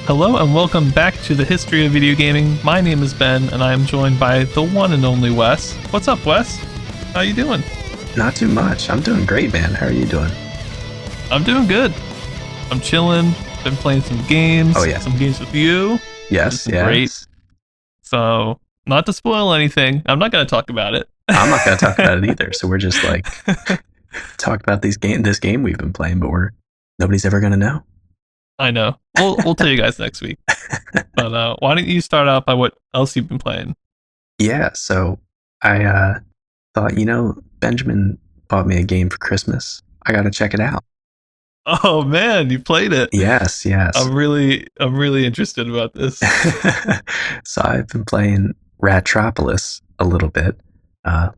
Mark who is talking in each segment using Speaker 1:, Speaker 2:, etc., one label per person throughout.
Speaker 1: Hello and welcome back to the History of Video Gaming. My name is Ben and I am joined by the one and only Wes. What's up, Wes? How you doing?
Speaker 2: Not too much. I'm doing great, man. How are you doing?
Speaker 1: I'm doing good. I'm chilling. Been playing some games.
Speaker 2: Oh, yeah.
Speaker 1: Some games with you.
Speaker 2: Yes,
Speaker 1: Great. So, not to spoil anything, I'm not going to talk about it.
Speaker 2: I'm not going to talk about it either. So we're just like talk about this game we've been playing, but nobody's ever going to know.
Speaker 1: I know. We'll tell you guys next week. But why don't you start out by what else you've been playing?
Speaker 2: Yeah. So I thought, Benjamin bought me a game for Christmas. I got to check it out.
Speaker 1: Oh man, you played it.
Speaker 2: Yes.
Speaker 1: I'm really interested about this.
Speaker 2: So I've been playing Ratropolis a little bit,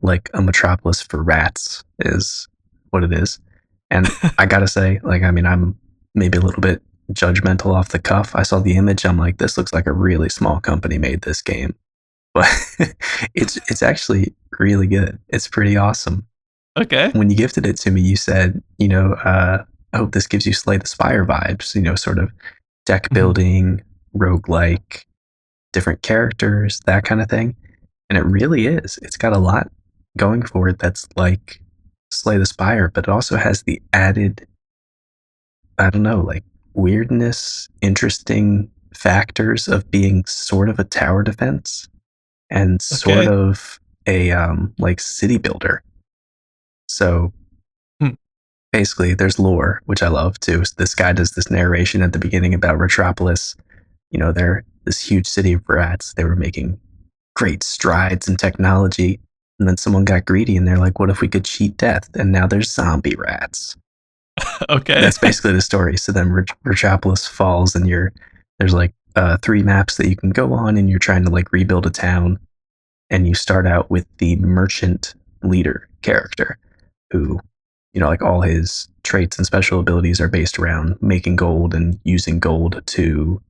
Speaker 2: like a metropolis for rats is what it is. And I gotta say, I'm maybe a little bit judgmental off the cuff. I saw the image, I'm like, this looks like a really small company made this game. But it's actually really good. It's pretty awesome.
Speaker 1: Okay.
Speaker 2: When you gifted it to me, you said, I hope this gives you Slay the Spire vibes, sort of deck building, roguelike, different characters, that kind of thing. And it really is. It's got a lot going for it that's like Slay the Spire, but it also has the added, weirdness, interesting factors of being sort of a tower defense and sort of a city builder. So basically, there's lore, which I love too. This guy does this narration at the beginning about Retropolis. They're this huge city of rats. They were making great strides in technology. And then someone got greedy and they're like, what if we could cheat death? And now there's zombie rats.
Speaker 1: Okay.
Speaker 2: That's basically the story. So then Retropolis falls and there's 3 maps that you can go on and you're trying to rebuild a town. And you start out with the merchant leader character who all his traits and special abilities are based around making gold and using gold to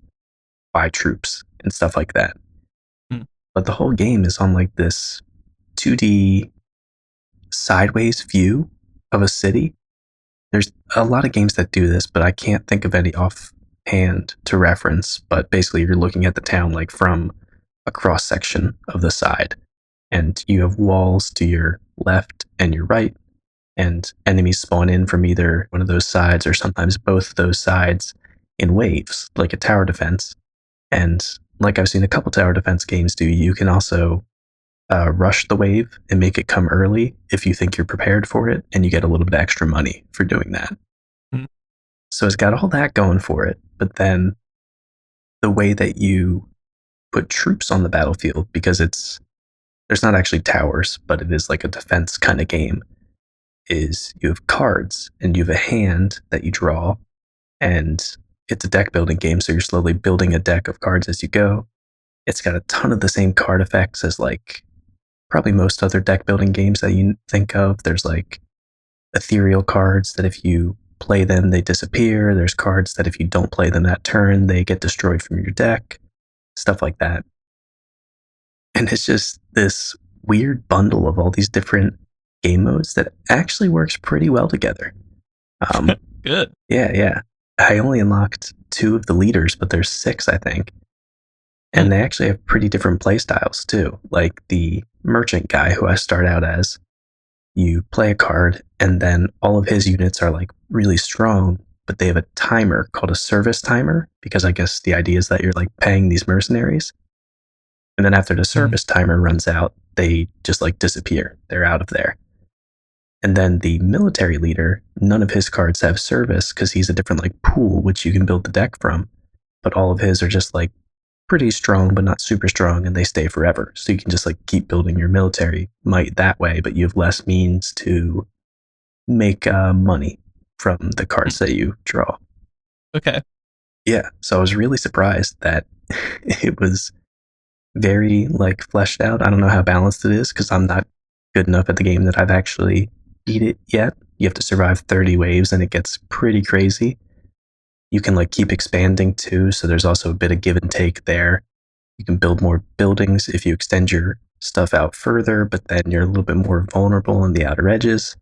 Speaker 2: buy troops and stuff like that. But the whole game is on this 2D sideways view of a city. There's a lot of games that do this, but I can't think of any offhand to reference. But basically, you're looking at the town from a cross section of the side, and you have walls to your left and your right. And enemies spawn in from either one of those sides or sometimes both those sides in waves, like a tower defense. And like I've seen a couple tower defense games do, you can also rush the wave and make it come early if you think you're prepared for it, and you get a little bit extra money for doing that. So it's got all that going for it, but then the way that you put troops on the battlefield, because there's not actually towers, but it is like a defense kind of game, is you have cards and you have a hand that you draw, and it's a deck building game, so you're slowly building a deck of cards as you go. It's got a ton of the same card effects as probably most other deck building games that you think of. There's ethereal cards that if you play them, they disappear. There's cards that if you don't play them that turn, they get destroyed from your deck, stuff like that. And it's just this weird bundle of all these different game modes that actually works pretty well together.
Speaker 1: Good.
Speaker 2: Yeah. I only unlocked 2 of the leaders, but there's 6, I think. And they actually have pretty different play styles too. Like the merchant guy who I start out as, you play a card and then all of his units are really strong, but they have a timer called a service timer, because I guess the idea is that you're paying these mercenaries. And then after the service timer runs out, they just disappear. They're out of there. And then the military leader, none of his cards have service because he's a different pool which you can build the deck from. But all of his are just pretty strong, but not super strong, and they stay forever. So you can just keep building your military might that way, but you have less means to make money from the cards that you draw.
Speaker 1: Okay.
Speaker 2: Yeah. So I was really surprised that it was very fleshed out. I don't know how balanced it is because I'm not good enough at the game that I've actually beat it yet. You have to survive 30 waves and it gets pretty crazy. You can keep expanding too, so there's also a bit of give and take there. You can build more buildings if you extend your stuff out further, but then you're a little bit more vulnerable on the outer edges.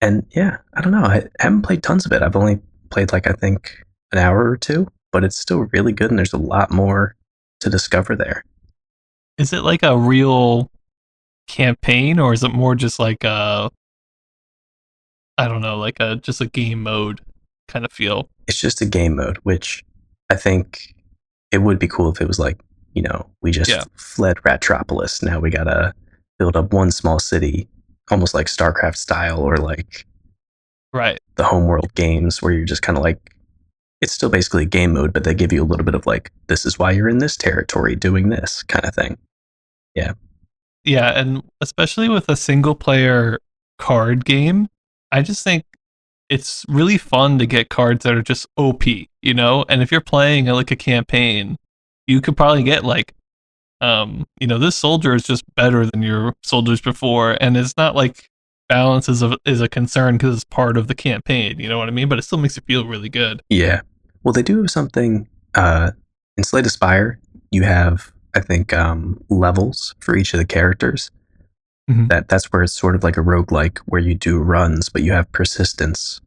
Speaker 2: And yeah, I don't know. I haven't played tons of it. I've only played I think an hour or two, but it's still really good, and there's a lot more to discover there.
Speaker 1: Is it like a real campaign, or is it more just like a, I don't know, like a just a game mode kind of feel?
Speaker 2: It's just a game mode, which I think it would be cool if it was like, we just
Speaker 1: Yeah.
Speaker 2: fled Ratropolis. Now we gotta build up one small city, almost like StarCraft style, or like
Speaker 1: Right.
Speaker 2: the homeworld games where you're just kind of like, it's still basically game mode, but they give you a little bit of like, this is why you're in this territory doing this kind of thing. Yeah.
Speaker 1: Yeah, and especially with a single player card game, I just think it's really fun to get cards that are just OP, you know? And if you're playing like a campaign, you could probably get like, this soldier is just better than your soldiers before, and it's not like balance is a concern because it's part of the campaign, you know what I mean? But it still makes you feel really good.
Speaker 2: Yeah. Well, they do have something in Slay the Spire. You have, I think, levels for each of the characters.
Speaker 1: Mhm.
Speaker 2: That's where it's sort of like a roguelike where you do runs, but you have persistence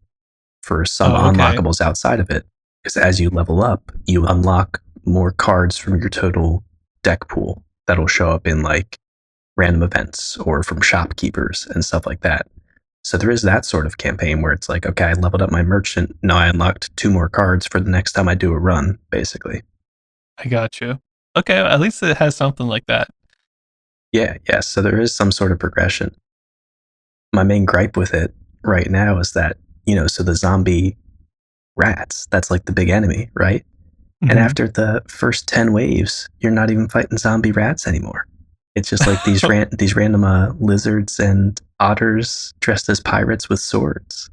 Speaker 2: for some
Speaker 1: Oh, okay.
Speaker 2: unlockables outside of it. Because as you level up, you unlock more cards from your total deck pool that'll show up in like random events or from shopkeepers and stuff like that. So there is that sort of campaign where it's like, okay, I leveled up my merchant. Now I unlocked 2 more cards for the next time I do a run, basically.
Speaker 1: I got you. Okay, at least it has something like that.
Speaker 2: Yeah. So there is some sort of progression. My main gripe with it right now is that, so the zombie rats, that's like the big enemy, right? And
Speaker 1: Mhm.
Speaker 2: after the first 10 waves, you're not even fighting zombie rats anymore. It's just like these random lizards and otters dressed as pirates with swords.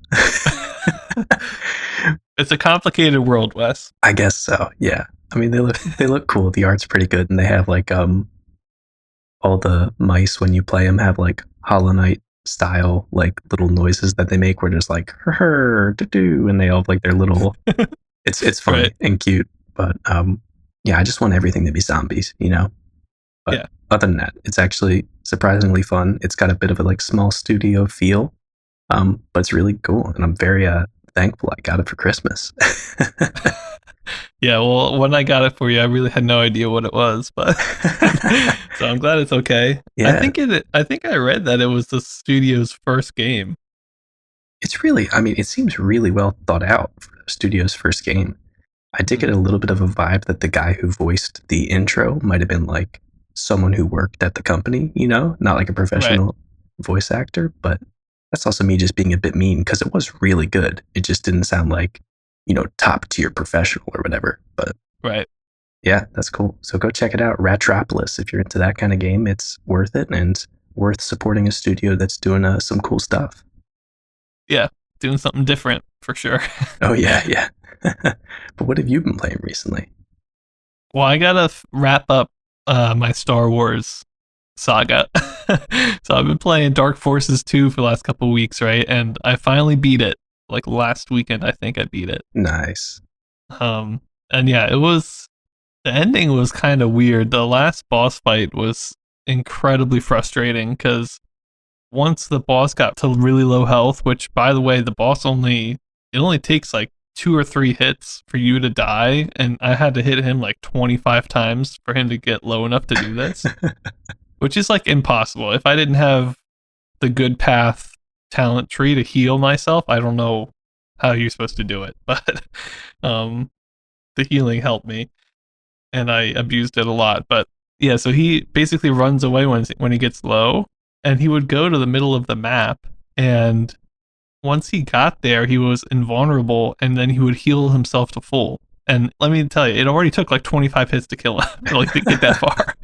Speaker 1: It's a complicated world, Wes.
Speaker 2: I guess so. Yeah. I mean, they look cool. The art's pretty good, and they have like all the mice when you play them have like Hollow Knight style like little noises that they make, where there's like her do do, and they all have like their little. It's funny
Speaker 1: Right.
Speaker 2: and cute, but yeah, I just want everything to be zombies, But
Speaker 1: Yeah.
Speaker 2: other than that, it's actually surprisingly fun. It's got a bit of a like small studio feel, but it's really cool, and I'm very thankful I got it for Christmas.
Speaker 1: Yeah, well, when I got it for you, I really had no idea what it was, but so I'm glad it's okay.
Speaker 2: Yeah,
Speaker 1: I think I read that it was the studio's first game.
Speaker 2: it's really. I mean, it seems really well thought out for the studio's first game. I did get a little bit of a vibe that the guy who voiced the intro might have been like someone who worked at the company, not like a
Speaker 1: Right,
Speaker 2: professional voice actor, but that's also me just being a bit mean because it was really good. It just didn't sound like, top tier professional or whatever. But
Speaker 1: right.
Speaker 2: yeah, that's cool. So go check it out. Ratropolis. If you're into that kind of game, it's worth it and worth supporting a studio that's doing some cool stuff.
Speaker 1: Yeah, doing something different for sure.
Speaker 2: Oh, yeah. But what have you been playing recently?
Speaker 1: Well, I gotta wrap up my Star Wars saga. So I've been playing Dark Forces 2 for the last couple of weeks, right? And I finally beat it. Like last weekend, I think I beat it.
Speaker 2: Nice.
Speaker 1: Um, and yeah, the ending was kind of weird. The last boss fight was incredibly frustrating because once the boss got to really low health, which by the way, it only takes like 2 or 3 hits for you to die, and I had to hit him like 25 times for him to get low enough to do this, which is like impossible. If I didn't have the good path talent tree to heal myself, I don't know how you're supposed to do it, but um, the healing helped me, and I abused it a lot. But yeah, so he basically runs away when he gets low, and he would go to the middle of the map, and once he got there, he was invulnerable, and then he would heal himself to full. And let me tell you, it already took like 25 hits to kill him, like to get that far.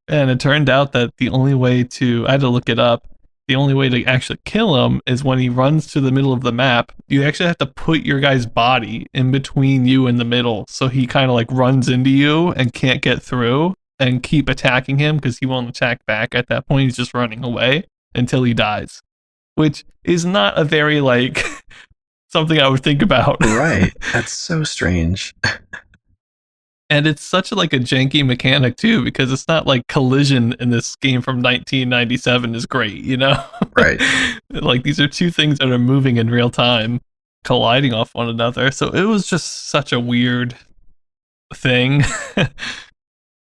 Speaker 1: And it turned out that I had to look it up. The only way to actually kill him is when he runs to the middle of the map. You actually have to put your guy's body in between you and the middle. So he kind of like runs into you and can't get through, and keep attacking him because he won't attack back at that point. He's just running away until he dies, which is not a very like something I would think about.
Speaker 2: Right. That's so strange.
Speaker 1: And it's such like a janky mechanic too, because it's not like collision in this game from 1997 is great, you know?
Speaker 2: Right.
Speaker 1: Like these are two things that are moving in real time, colliding off one another. So it was just such a weird thing,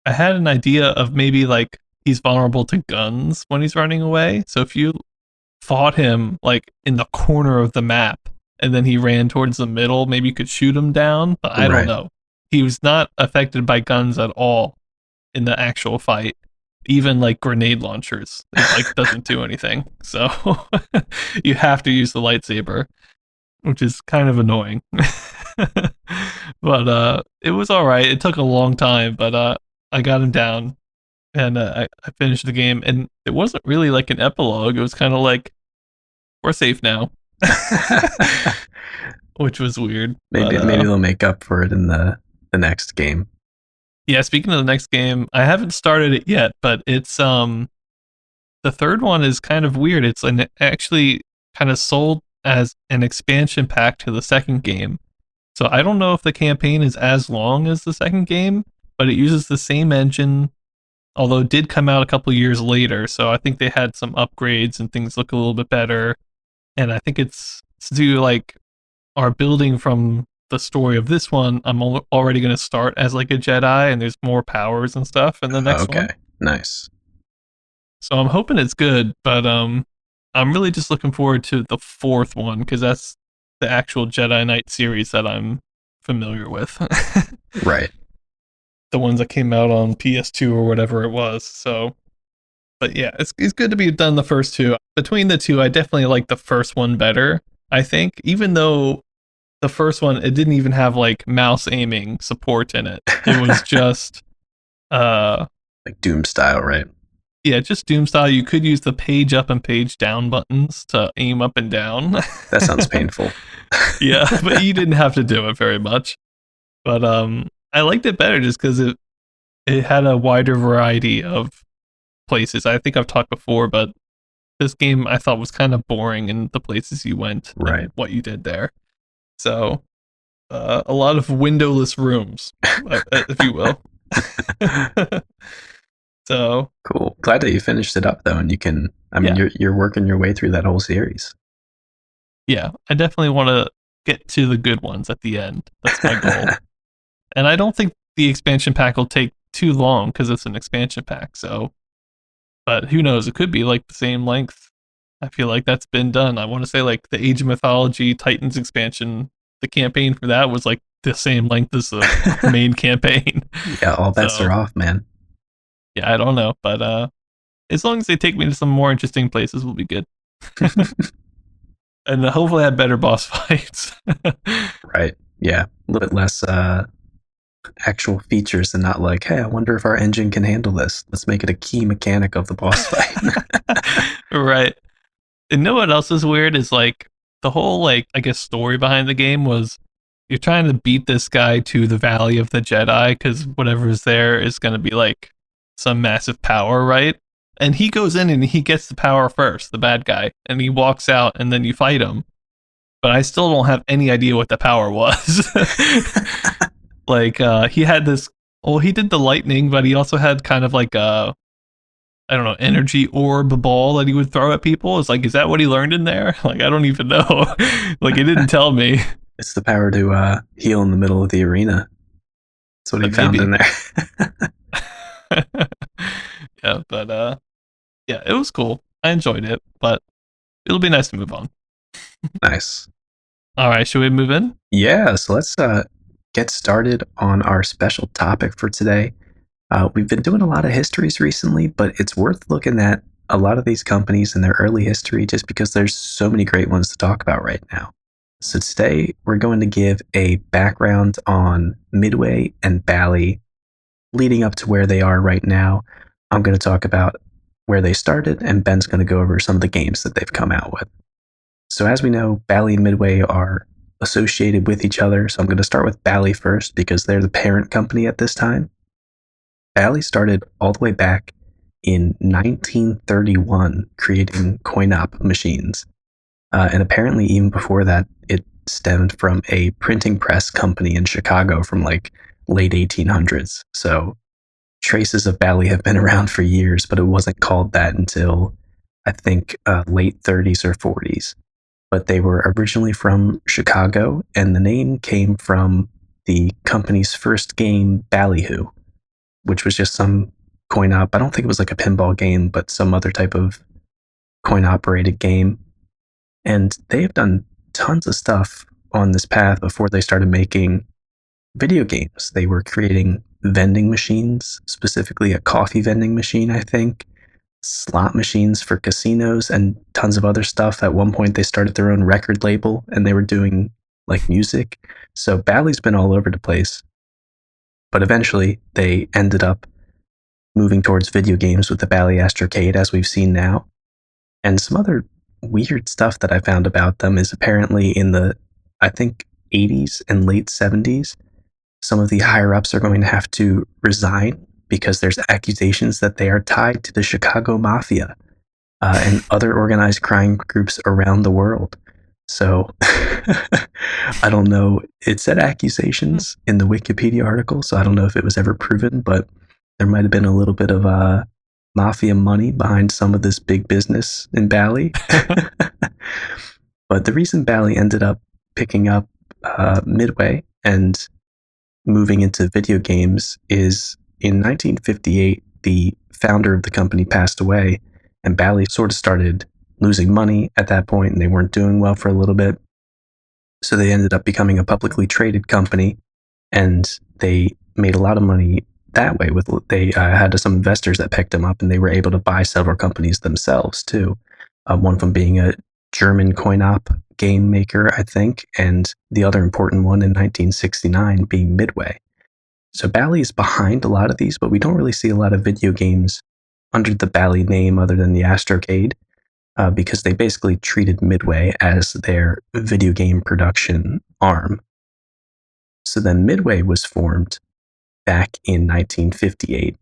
Speaker 1: I had an idea of maybe like he's vulnerable to guns when he's running away. So if you fought him like in the corner of the map and then he ran towards the middle, maybe you could shoot him down, but I don't
Speaker 2: Right.
Speaker 1: know. He was not affected by guns at all in the actual fight. Even like grenade launchers, it like doesn't do anything. So you have to use the lightsaber, which is kind of annoying. But it was all right. It took a long time, but I got him down and I finished the game. And it wasn't really like an epilogue. It was kind of like we're safe now, which was weird. But
Speaker 2: Maybe they'll make up for it in the next game.
Speaker 1: yeah, speaking of the next game, I haven't started it yet, but it's the third one is kind of weird. It's actually kind of sold as an expansion pack to the second game. So I don't know if the campaign is as long as the second game, but it uses the same engine, although it did come out a couple years later. So I think they had some upgrades and things look a little bit better. And I think it's to like our building from the story of this one. I'm already going to start as like a Jedi, and there's more powers and stuff in the next
Speaker 2: Okay,
Speaker 1: one.
Speaker 2: nice.
Speaker 1: So I'm hoping it's good, but I'm really just looking forward to the fourth one because that's the actual Jedi Knight series that I'm familiar with.
Speaker 2: Right.
Speaker 1: The ones that came out on PS2 or whatever it was. So, but yeah, it's good to be done the first two. Between the two, I definitely like the first one better. I think, even though the first one it didn't even have like mouse aiming support in it. It was just
Speaker 2: Like Doom style, right?
Speaker 1: yeah, just Doom style. You could use the page up and page down buttons to aim up and down.
Speaker 2: That sounds painful.
Speaker 1: Yeah, but you didn't have to do it very much. But I liked it better just because it had a wider variety of places. I think I've talked before, but this game I thought was kind of boring in the places you went
Speaker 2: Right.
Speaker 1: and what you did there. So a lot of windowless rooms, if you will. So
Speaker 2: Cool. Glad that you finished it up though, and you can. I mean,
Speaker 1: yeah,
Speaker 2: you're working your way through that whole series.
Speaker 1: yeah, I definitely want to get to the good ones at the end. That's my goal. And I don't think the expansion pack will take too long because it's an expansion pack. So, but who knows? It could be like the same length. I feel like that's been done. I want to say like the Age of Mythology Titans expansion. The campaign for that was like the same length as the main campaign.
Speaker 2: Yeah, all bets
Speaker 1: So
Speaker 2: are off, man.
Speaker 1: yeah, I don't know, but as long as they take me to some more interesting places, we'll be good. And hopefully have better boss fights.
Speaker 2: Right. Yeah. A little bit less actual features and not like, hey, I wonder if our engine can handle this. Let's make it a key mechanic of the boss fight.
Speaker 1: Right. And know what else is weird is like the whole like I guess story behind the game was you're trying to beat this guy to the Valley of the Jedi because whatever's there is going to be like some massive power, right? And he goes in and he gets the power first, the bad guy, and he walks out and then you fight him. But I still don't have any idea what the power was. Like he had this well, he did the lightning, but he also had kind of like a I don't know, energy orb ball that he would throw at people. It's like, is that what he learned in there? Like, I don't even know. Like, it didn't tell me.
Speaker 2: It's the power to heal in the middle of the arena. That's what he found
Speaker 1: Maybe.
Speaker 2: in there.
Speaker 1: Yeah, but yeah, it was cool. I enjoyed it, but it'll be nice to move on.
Speaker 2: Nice.
Speaker 1: All right, should we move in?
Speaker 2: Yeah, so let's get started on our special topic for today. We've been doing a lot of histories recently, but it's worth looking at a lot of these companies and their early history just because there's so many great ones to talk about right now. So today we're going to give a background on Midway and Bally leading up to where they are right now. I'm going to talk about where they started, and Ben's going to go over some of the games that they've come out with. So as we know, Bally and Midway are associated with each other. So I'm going to start with Bally first because they're the parent company at this time. Bally started all the way back in 1931 creating coin-op machines. And apparently even before that, it stemmed from a printing press company in Chicago from like late 1800s. So traces of Bally have been around for years, but it wasn't called that until I think late 30s or 40s. But they were originally from Chicago, and the name came from the company's first game, Ballyhoo, which was just some coin op. I don't think it was like a pinball game, but some other type of coin operated game. And they've done tons of stuff on this path before they started making video games. They were creating vending machines, specifically a coffee vending machine, I think, slot machines for casinos, and tons of other stuff. At one point, they started their own record label and they were doing like music. So Bally's been all over the place. But eventually, they ended up moving towards video games with the Bally Astrocade, as we've seen now. And some other weird stuff that I found about them is apparently in the, I think, 80s and late 70s, some of the higher ups are going to have to resign because there's accusations that they are tied to the Chicago Mafia and other organized crime groups around the world. So I don't know. It said accusations in the Wikipedia article, so I don't know if it was ever proven, but there might have been a little bit of mafia money behind some of this big business in Bally. But the reason Bally ended up picking up Midway and moving into video games is in 1958, the founder of the company passed away, and Bally sort of started losing money at that point, and they weren't doing well for a little bit. So they ended up becoming a publicly traded company, and they made a lot of money that way. They had some investors that picked them up, and they were able to buy several companies themselves too. One of them being a German coin-op game maker, I think, and the other important one in 1969 being Midway. So Bally is behind a lot of these, but we don't really see a lot of video games under the Bally name other than the Astrocade, because they basically treated Midway as their video game production arm. So then Midway was formed back in 1958,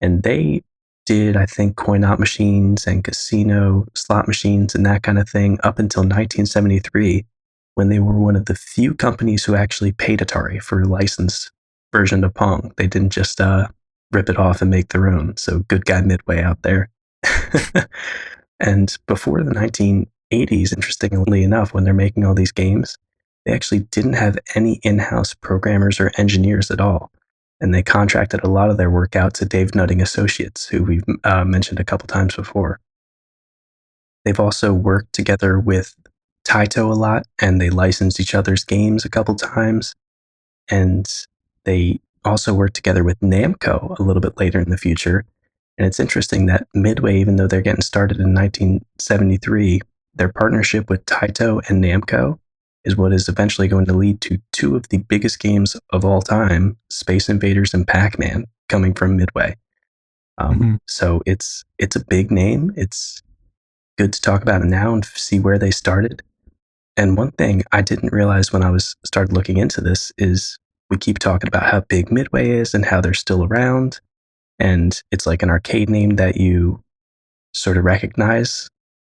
Speaker 2: and they did, I think, coin-op machines and casino slot machines and that kind of thing up until 1973, when they were one of the few companies who actually paid Atari for a licensed version of Pong. They didn't just rip it off and make their own. So good guy Midway out there. And before the 1980s, interestingly enough, when they're making all these games, they actually didn't have any in-house programmers or engineers at all. And they contracted a lot of their work out to Dave Nutting Associates, who we've mentioned a couple times before. They've also worked together with Taito a lot, and they licensed each other's games a couple times. And they also worked together with Namco a little bit later in the future. And it's interesting that Midway, even though they're getting started in 1973, their partnership with Taito and Namco is what is eventually going to lead to two of the biggest games of all time, Space Invaders and Pac-Man, coming from Midway. So it's a big name. It's good to talk about it now and see where they started. And one thing I didn't realize when I started looking into this is we keep talking about how big Midway is and how they're still around. And it's like an arcade name that you sort of recognize,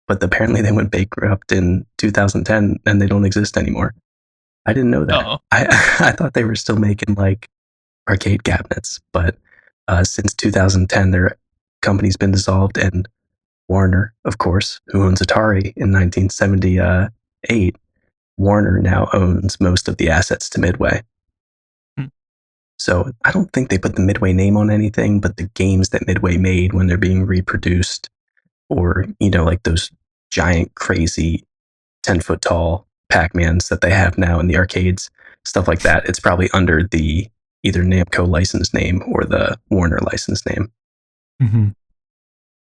Speaker 2: but apparently they went bankrupt in 2010 and they don't exist anymore. I didn't know that. I thought they were still making like arcade cabinets, but since 2010, their company's been dissolved, and Warner, of course, who owns Atari in 1978, Warner now owns most of the assets to Midway. So I don't think they put the Midway name on anything, but the games that Midway made when they're being reproduced, or, like those giant, crazy 10-foot tall Pac-Mans that they have now in the arcades, stuff like that, it's probably under the either Namco license name or the Warner license name.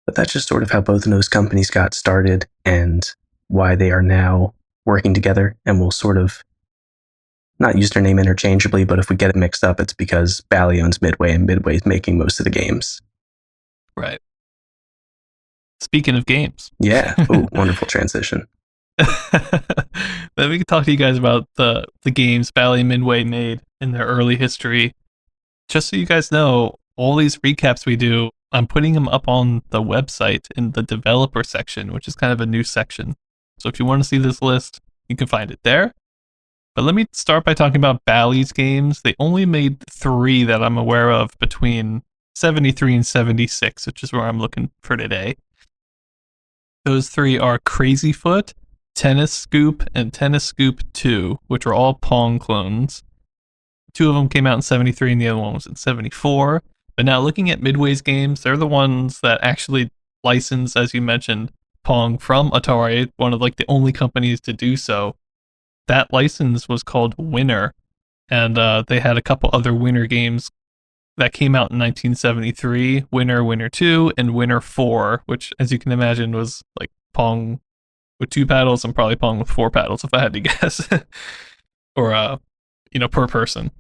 Speaker 2: But that's just sort of how both of those companies got started and why they are now working together, and will sort of not use their name interchangeably, but if we get it mixed up, it's because Bally owns Midway and Midway's making most of the games.
Speaker 1: Right. Speaking of games.
Speaker 2: Yeah. Oh, wonderful transition.
Speaker 1: Then we can talk to you guys about the games Bally and Midway made in their early history. Just so you guys know, all these recaps we do, I'm putting them up on the website in the developer section, which is kind of a new section. So if you want to see this list, you can find it there. But let me start by talking about Bally's games. They only made 3 that I'm aware of between 73 and 76, which is where I'm looking for today. Those 3 are Crazy Foot, Tennis Scoop, and Tennis Scoop 2, which are all Pong clones. Two of them came out in 73 and the other one was in 74. But now looking at Midway's games, they're the ones that actually license, as you mentioned, Pong from Atari, one of like the only companies to do so. That license was called Winner, and they had a couple other Winner games that came out in 1973, Winner, Winner 2, and Winner 4, which, as you can imagine, was like Pong with two paddles and probably Pong with four paddles, if I had to guess, or per person.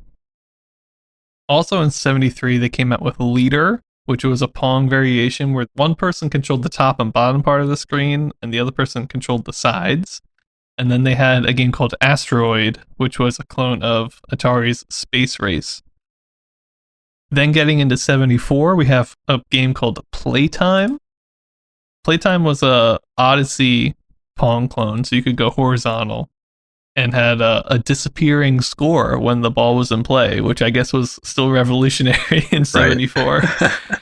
Speaker 1: Also in 73, they came out with Leader, which was a Pong variation where one person controlled the top and bottom part of the screen and the other person controlled the sides. And then they had a game called Asteroid, which was a clone of Atari's Space Race. Then getting into 74, we have a game called Playtime. Playtime was a Odyssey Pong clone, so you could go horizontal, and had a disappearing score when the ball was in play, which I guess was still revolutionary in 74. Right.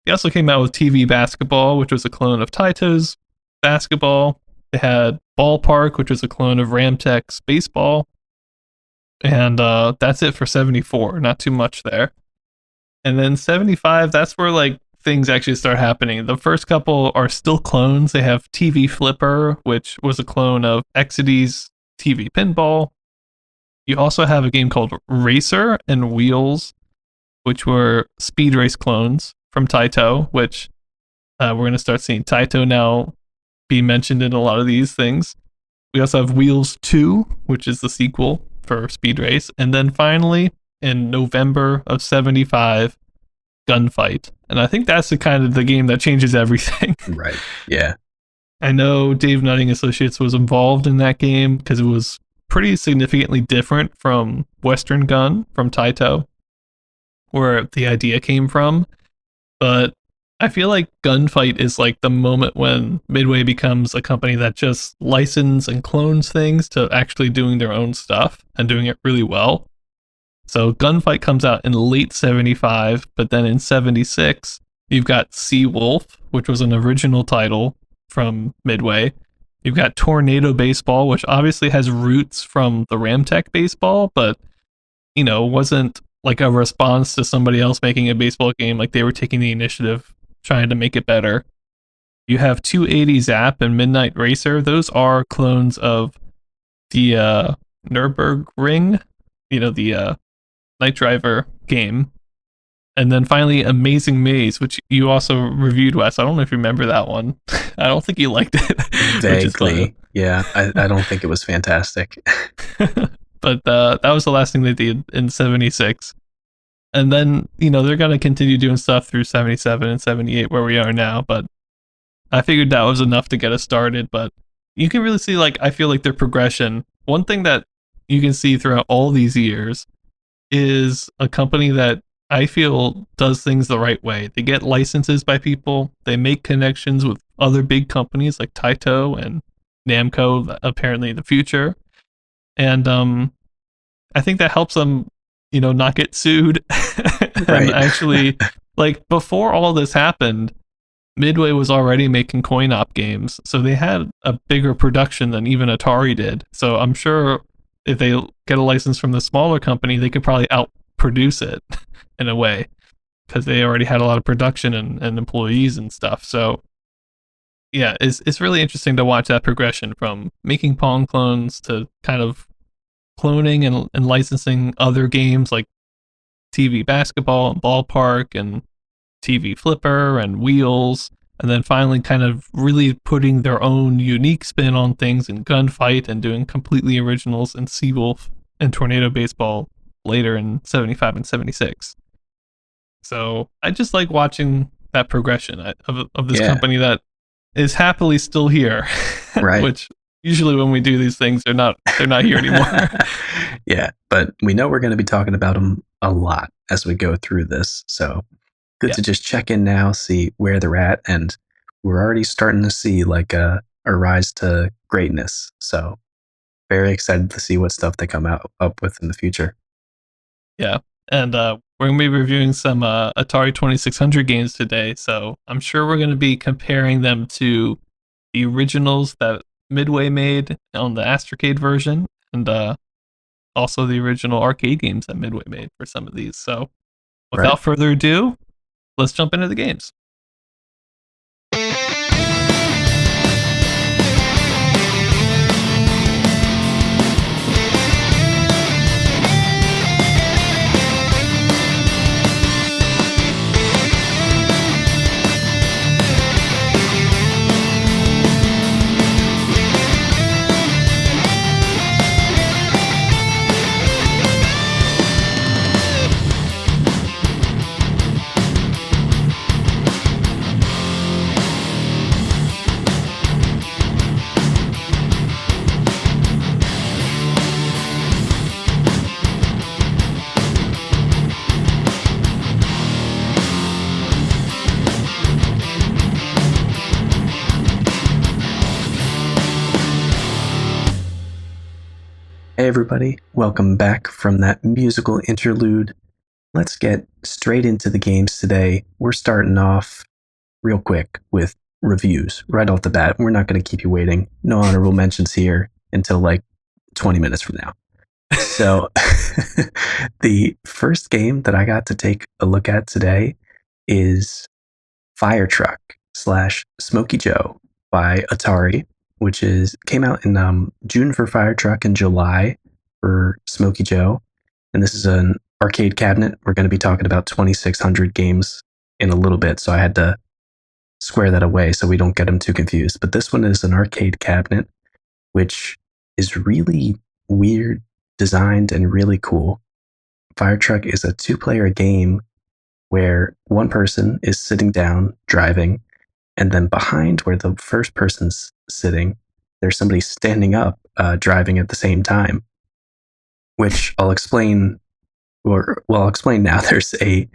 Speaker 1: He also came out with TV Basketball, which was a clone of Taito's Basketball. They had Ballpark, which was a clone of Ramtek's Baseball. And that's it for 74. Not too much there. And then 75, that's where like things actually start happening. The first couple are still clones. They have TV Flipper, which was a clone of Exidy's TV Pinball. You also have a game called Racer and Wheels, which were Speed Race clones from Taito, which we're going to start seeing Taito now be mentioned in a lot of these things. We also have Wheels 2, which is the sequel for Speed Race. And then finally, in November of 75, Gunfight. And I think that's the kind of the game that changes everything.
Speaker 2: Right. Yeah.
Speaker 1: I know Dave Nutting Associates was involved in that game because it was pretty significantly different from Western Gun from Taito, where the idea came from. But I feel like Gunfight is like the moment when Midway becomes a company that just licenses and clones things to actually doing their own stuff and doing it really well. So Gunfight comes out in late 75, but then in 76, you've got Sea Wolf, which was an original title from Midway. You've got Tornado Baseball, which obviously has roots from the Ramtek baseball, but, wasn't like a response to somebody else making a baseball game. Like they were taking the initiative, trying to make it better. You have 280 Zap and Midnight Racer. Those are clones of the Nürburgring, the Night Driver game. And then finally, Amazing Maze, which you also reviewed, Wes. I don't know if you remember that one. I don't think you liked it.
Speaker 2: Vaguely. Yeah, I don't think it was fantastic.
Speaker 1: But that was the last thing they did in 76. And then, they're going to continue doing stuff through 77 and 78 where we are now. But I figured that was enough to get us started. But you can really see, I feel like their progression. One thing that you can see throughout all these years is a company that I feel does things the right way. They get licenses by people. They make connections with other big companies like Taito and Namco, apparently in the future. And I think that helps them, not get sued. And
Speaker 2: right.
Speaker 1: Actually, before all this happened, Midway was already making coin-op games. So they had a bigger production than even Atari did. So I'm sure if they get a license from the smaller company, they could probably outproduce it in a way because they already had a lot of production and employees and stuff. So yeah, it's really interesting to watch that progression from making Pong clones to kind of cloning and licensing other games like TV Basketball and Ballpark and TV Flipper and Wheels, and then finally kind of really putting their own unique spin on things in Gunfight and doing completely originals in Seawolf and Tornado Baseball later in 75 and 76. So I just like watching that progression of this company that is happily still here.
Speaker 2: Right.
Speaker 1: Which usually when we do these things, they're not here anymore.
Speaker 2: Yeah, but we know we're going to be talking about them a lot as we go through this. So good to just check in now, see where they're at, and we're already starting to see a rise to greatness. So very excited to see what stuff they come up with in the future.
Speaker 1: Yeah, and we're going to be reviewing some Atari 2600 games today, so I'm sure we're going to be comparing them to the originals that Midway made on the Astrocade version, and also the original arcade games that Midway made for some of these. So
Speaker 2: Right.
Speaker 1: without further ado, let's jump into the games.
Speaker 2: Hey everybody, welcome back from that musical interlude. Let's get straight into the games today. We're starting off real quick with reviews right off the bat. We're not going to keep you waiting. No honorable mentions here until like 20 minutes from now. So, the first game that I got to take a look at today is Fire Truck slash Smokey Joe by Atari, which is came out in June for Fire Truck and July for Smokey Joe. And this is an arcade cabinet. We're going to be talking about 2,600 games in a little bit, so I had to square that away so we don't get them too confused. But this one is an arcade cabinet, which is really weird designed and really cool. Fire Truck is a 2-player game where one person is sitting down driving, and then behind where the first person's sitting, there's somebody standing up driving at the same time, which I'll explain. I'll explain now. There's a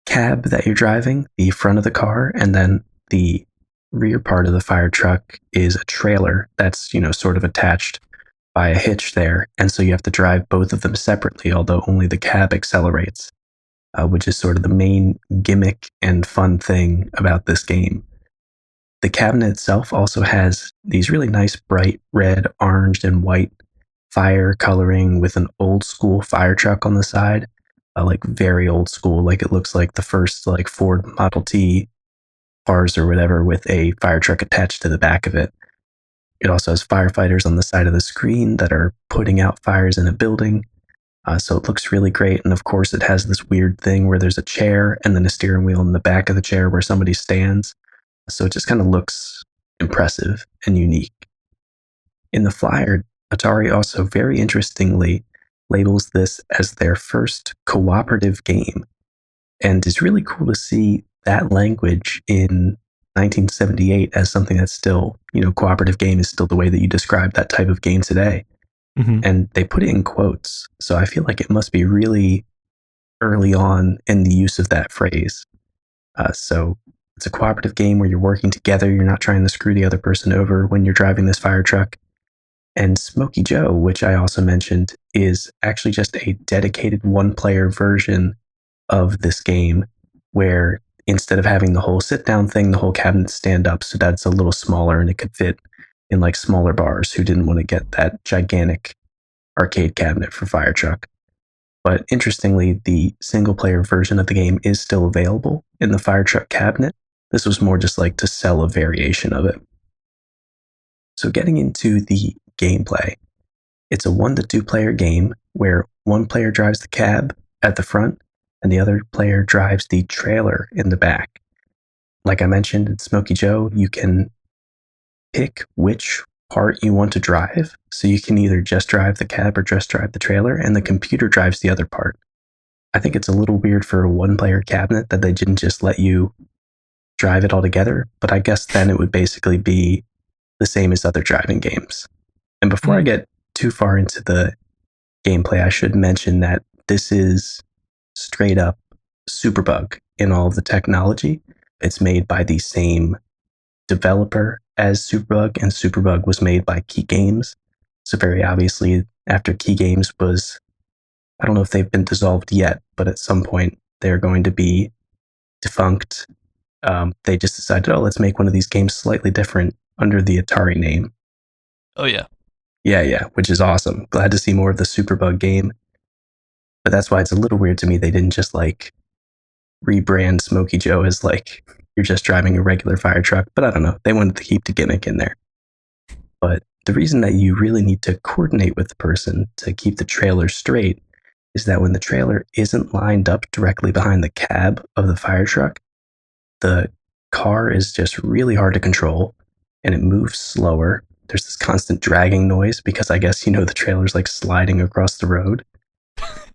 Speaker 2: cab that you're driving, the front of the car, and then the rear part of the fire truck is a trailer that's, sort of attached by a hitch there. And so you have to drive both of them separately, although only the cab accelerates, which is sort of the main gimmick and fun thing about this game. The cabinet itself also has these really nice bright red, orange, and white fire coloring with an old school fire truck on the side, like very old school, like it looks like the first like Ford Model T cars or whatever with a fire truck attached to the back of it. It also has firefighters on the side of the screen that are putting out fires in a building. So it looks really great. And of course, it has this weird thing where there's a chair and then a steering wheel in the back of the chair where somebody stands. So it just kind of looks impressive and unique. In the flyer, Atari also very interestingly labels this as their first cooperative game. And it's really cool to see that language in 1978 as something that's still, cooperative game is still the way that you describe that type of game today.
Speaker 1: Mm-hmm.
Speaker 2: And they put it in quotes. So I feel like it must be really early on in the use of that phrase. So it's a cooperative game where you're working together. You're not trying to screw the other person over when you're driving this fire truck. And Smokey Joe, which I also mentioned, is actually just a dedicated 1-player version of this game where instead of having the whole sit down thing, the whole cabinet stand up, so that's a little smaller and it could fit in like smaller bars who didn't want to get that gigantic arcade cabinet for Fire Truck. But interestingly, the single player version of the game is still available in the Fire Truck cabinet. This was more just like to sell a variation of it. So getting into the gameplay, it's a 1 to 2 player game where one player drives the cab at the front and the other player drives the trailer in the back. Like I mentioned in Smokey Joe, you can pick which part you want to drive. So you can either just drive the cab or just drive the trailer, and the computer drives the other part. I think it's a little weird for a 1-player cabinet that they didn't just let you drive it all together, but I guess then it would basically be the same as other driving games. And before I get too far into the gameplay, I should mention that this is straight up Superbug in all of the technology. It's made by the same developer as Superbug, and Superbug was made by Key Games. So very obviously, after Key Games was, I don't know if they've been dissolved yet, but at some point they're going to be defunct. They just decided, let's make one of these games slightly different under the Atari name.
Speaker 1: Oh, yeah.
Speaker 2: Yeah, which is awesome. Glad to see more of the Superbug game. But that's why it's a little weird to me they didn't just like rebrand Smokey Joe as like you're just driving a regular fire truck. But I don't know. They wanted to keep the gimmick in there. But the reason that you really need to coordinate with the person to keep the trailer straight is that when the trailer isn't lined up directly behind the cab of the fire truck, the car is just really hard to control and it moves slower. There's this constant dragging noise because I guess, the trailer's like sliding across the road.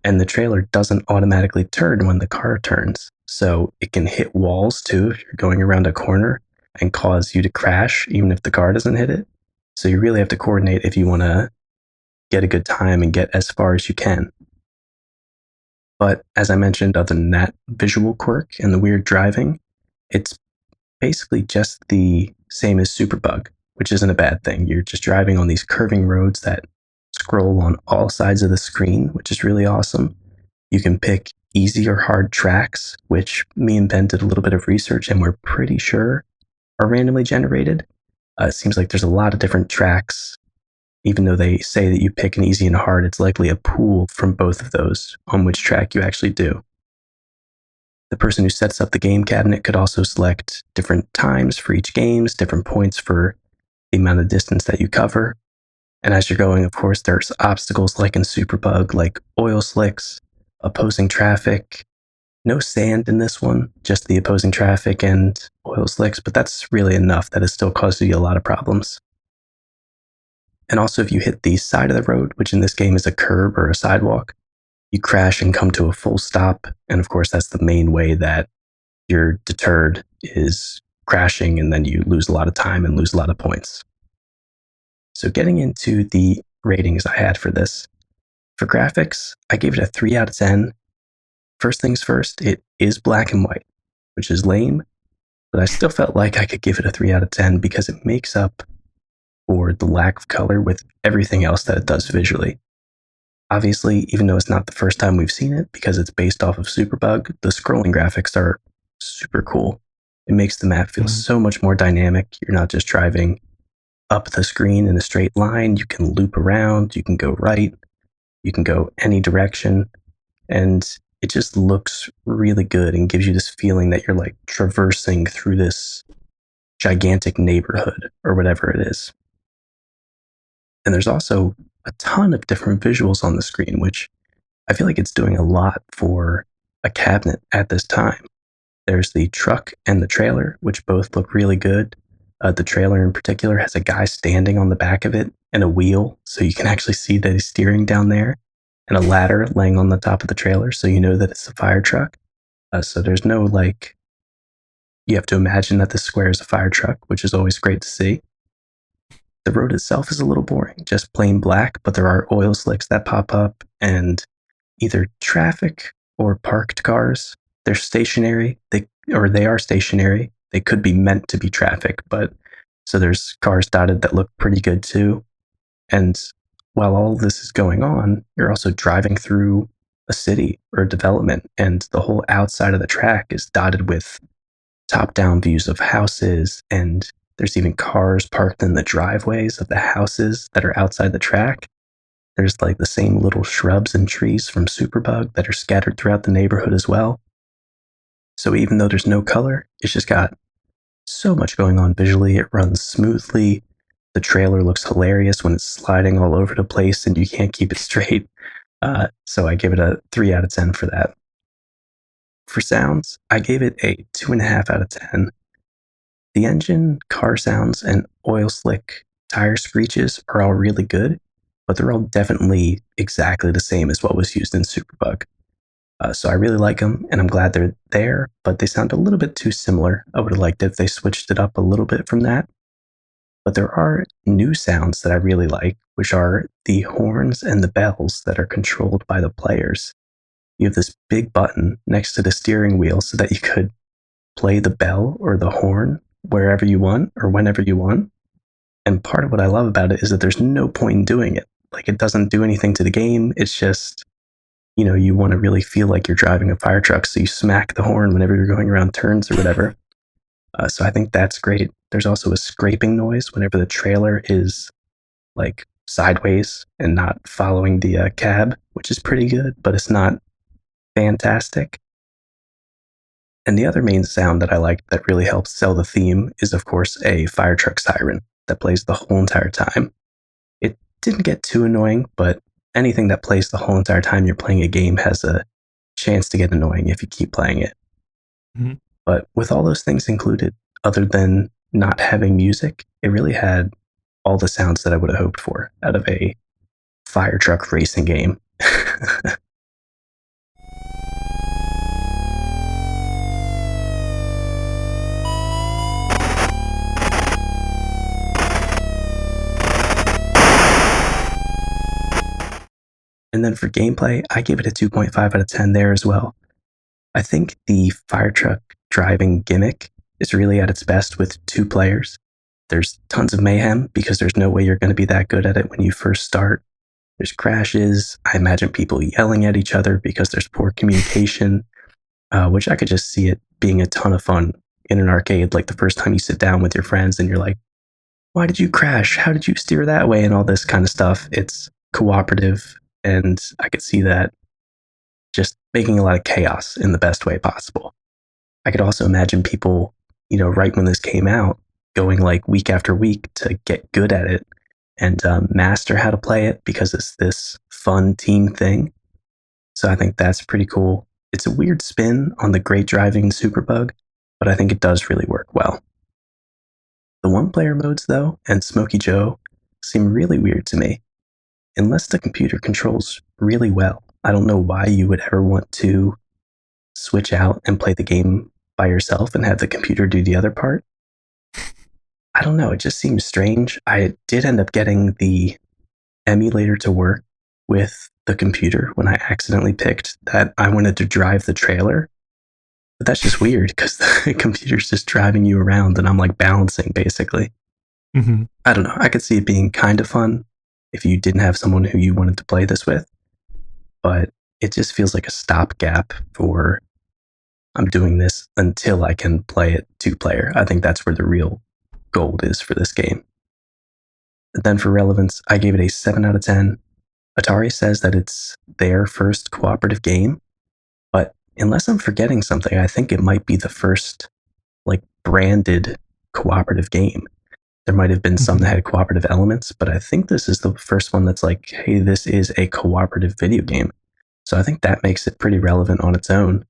Speaker 2: And the trailer doesn't automatically turn when the car turns. So it can hit walls too if you're going around a corner and cause you to crash even if the car doesn't hit it. So you really have to coordinate if you want to get a good time and get as far as you can. But as I mentioned, other than that visual quirk and the weird driving, it's basically just the same as Superbug, which isn't a bad thing. You're just driving on these curving roads that scroll on all sides of the screen, which is really awesome. You can pick easy or hard tracks, which me and Ben did a little bit of research and we're pretty sure are randomly generated. It seems like there's a lot of different tracks. Even though they say that you pick an easy and hard, it's likely a pool from both of those on which track you actually do. The person who sets up the game cabinet could also select different times for each games, different points for the amount of distance that you cover. And as you're going, of course, there's obstacles like in Superbug, like oil slicks, opposing traffic. No sand in this one, just the opposing traffic and oil slicks, but that's really enough that it still causes you a lot of problems. And also, if you hit the side of the road, which in this game is a curb or a sidewalk, you crash and come to a full stop. And of course, that's the main way that you're deterred is crashing, and then you lose a lot of time and lose a lot of points. So getting into the ratings I had for this. For graphics, I gave it a 3 out of 10. First things first, it is black and white, which is lame, but I still felt like I could give it a 3 out of 10 because it makes up for the lack of color with everything else that it does visually. Obviously, even though it's not the first time we've seen it, because it's based off of Superbug, the scrolling graphics are super cool. It makes the map feel so much more dynamic. You're not just driving up the screen in a straight line. You can loop around, you can go right, you can go any direction, and it just looks really good and gives you this feeling that you're like traversing through this gigantic neighborhood or whatever it is. And there's also a ton of different visuals on the screen, which I feel like it's doing a lot for a cabinet at this time. There's the truck and the trailer, which both look really good. The trailer in particular has a guy standing on the back of it and a wheel, so you can actually see that he's steering down there, and a ladder laying on the top of the trailer, so you know that it's a fire truck. So there's no you have to imagine that the square is a fire truck, which is always great to see. The road itself is a little boring, just plain black, but there are oil slicks that pop up, and either traffic or parked cars. They're stationary. They are stationary. They could be meant to be traffic, but so there's cars dotted that look pretty good too. And while all this is going on, you're also driving through a city or a development, and the whole outside of the track is dotted with top-down views of houses, and there's even cars parked in the driveways of the houses that are outside the track. There's like the same little shrubs and trees from Superbug that are scattered throughout the neighborhood as well. So even though there's no color, it's just got so much going on visually. It runs smoothly. The trailer looks hilarious when it's sliding all over the place and you can't keep it straight. So I give it a 3 out of 10 for that. For sounds, I gave it a 2.5 out of 10. The engine, car sounds, and oil slick tire screeches are all really good, but they're all definitely exactly the same as what was used in Superbug. So I really like them, and I'm glad they're there, but they sound a little bit too similar. I would have liked it if they switched it up a little bit from that. But there are new sounds that I really like, which are the horns and the bells that are controlled by the players. You have this big button next to the steering wheel so that you could play the bell or the horn wherever you want or whenever you want. And part of what I love about it is that there's no point in doing it. Like, it doesn't do anything to the game. It's just, you want to really feel like you're driving a fire truck, so you smack the horn whenever you're going around turns or whatever. So I think that's great. There's also a scraping noise whenever the trailer is like sideways and not following the cab, which is pretty good, but it's not fantastic. And the other main sound that I like that really helps sell the theme is, of course, a fire truck siren that plays the whole entire time. It didn't get too annoying, but anything that plays the whole entire time you're playing a game has a chance to get annoying if you keep playing it.
Speaker 1: Mm-hmm.
Speaker 2: But with all those things included, other than not having music, it really had all the sounds that I would have hoped for out of a fire truck racing game. And then for gameplay, I give it a 2.5 out of 10 there as well. I think the fire truck driving gimmick is really at its best with 2 players. There's tons of mayhem because there's no way you're going to be that good at it when you first start. There's crashes. I imagine people yelling at each other because there's poor communication, which I could just see it being a ton of fun in an arcade. Like the first time you sit down with your friends and you're like, why did you crash? How did you steer that way? And all this kind of stuff. It's cooperative. And I could see that just making a lot of chaos in the best way possible. I could also imagine people, right when this came out, going like week after week to get good at it and master how to play it because it's this fun team thing. So I think that's pretty cool. It's a weird spin on the great driving Superbug, but I think it does really work well. The one-player modes, though, and Smokey Joe seem really weird to me. Unless the computer controls really well, I don't know why you would ever want to switch out and play the game by yourself and have the computer do the other part. I don't know, it just seems strange. I did end up getting the emulator to work with the computer when I accidentally picked that I wanted to drive the trailer. But that's just weird because the computer's just driving you around and I'm like balancing basically.
Speaker 1: Mm-hmm.
Speaker 2: I don't know. I could see it being kind of fun if you didn't have someone who you wanted to play this with, but it just feels like a stopgap for I'm doing this until I can play it 2-player. I think that's where the real gold is for this game. And then for relevance, I gave it a 7 out of 10. Atari says that it's their first cooperative game, but unless I'm forgetting something, I think it might be the first branded cooperative game. There might have been some that had cooperative elements, but I think this is the first one that's like, hey, this is a cooperative video game. So I think that makes it pretty relevant on its own.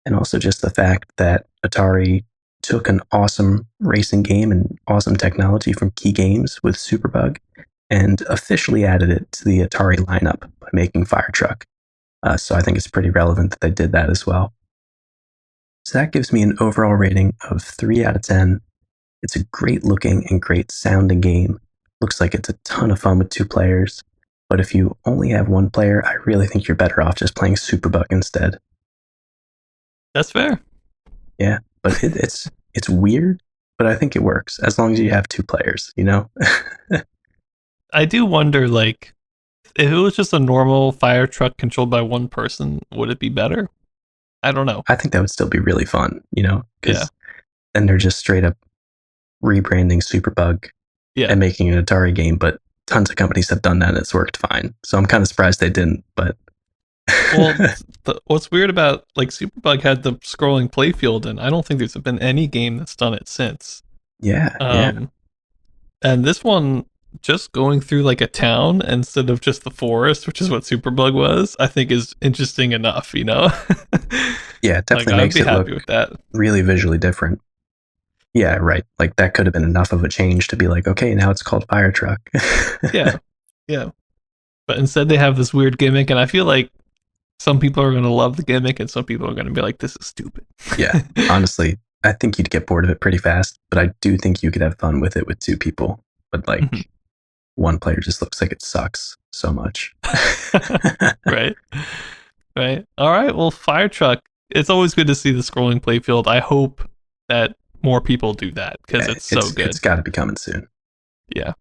Speaker 2: And also just the fact that Atari took an awesome racing game and awesome technology from Key Games with Superbug and officially added it to the Atari lineup by making Fire Truck. So I think it's pretty relevant that they did that as well. So that gives me an overall rating of 3 out of 10. It's a great looking and great sounding game. Looks like it's a ton of fun with 2 players. But if you only have 1 player, I really think you're better off just playing Superbug instead.
Speaker 1: That's fair.
Speaker 2: Yeah, but it's weird, but I think it works as long as you have 2 players,
Speaker 1: I do wonder, if it was just a normal fire truck controlled by 1 person, would it be better? I don't know.
Speaker 2: I think that would still be really fun, because then they're just straight up rebranding Superbug and making an Atari game, but tons of companies have done that and it's worked fine. So I'm kind of surprised they didn't, but
Speaker 1: well, what's weird about Superbug had the scrolling playfield, and I don't think there's been any game that's done it since.
Speaker 2: Yeah.
Speaker 1: And this one, just going through a town instead of just the forest, which is what Superbug was, I think is interesting enough,
Speaker 2: Yeah, it definitely makes it look
Speaker 1: with that.
Speaker 2: Really visually different. Yeah, right. That could have been enough of a change to be like, okay, now it's called Fire Truck.
Speaker 1: Yeah. But instead they have this weird gimmick, and I feel like some people are going to love the gimmick and some people are going to be like, this is stupid.
Speaker 2: Yeah, honestly, I think you'd get bored of it pretty fast, but I do think you could have fun with it with 2 people. But 1 player just looks like it sucks so much.
Speaker 1: Right. All right. Well, Fire Truck, it's always good to see the scrolling playfield. I hope that more people do that because it's so good.
Speaker 2: It's got to be coming soon.
Speaker 1: Yeah.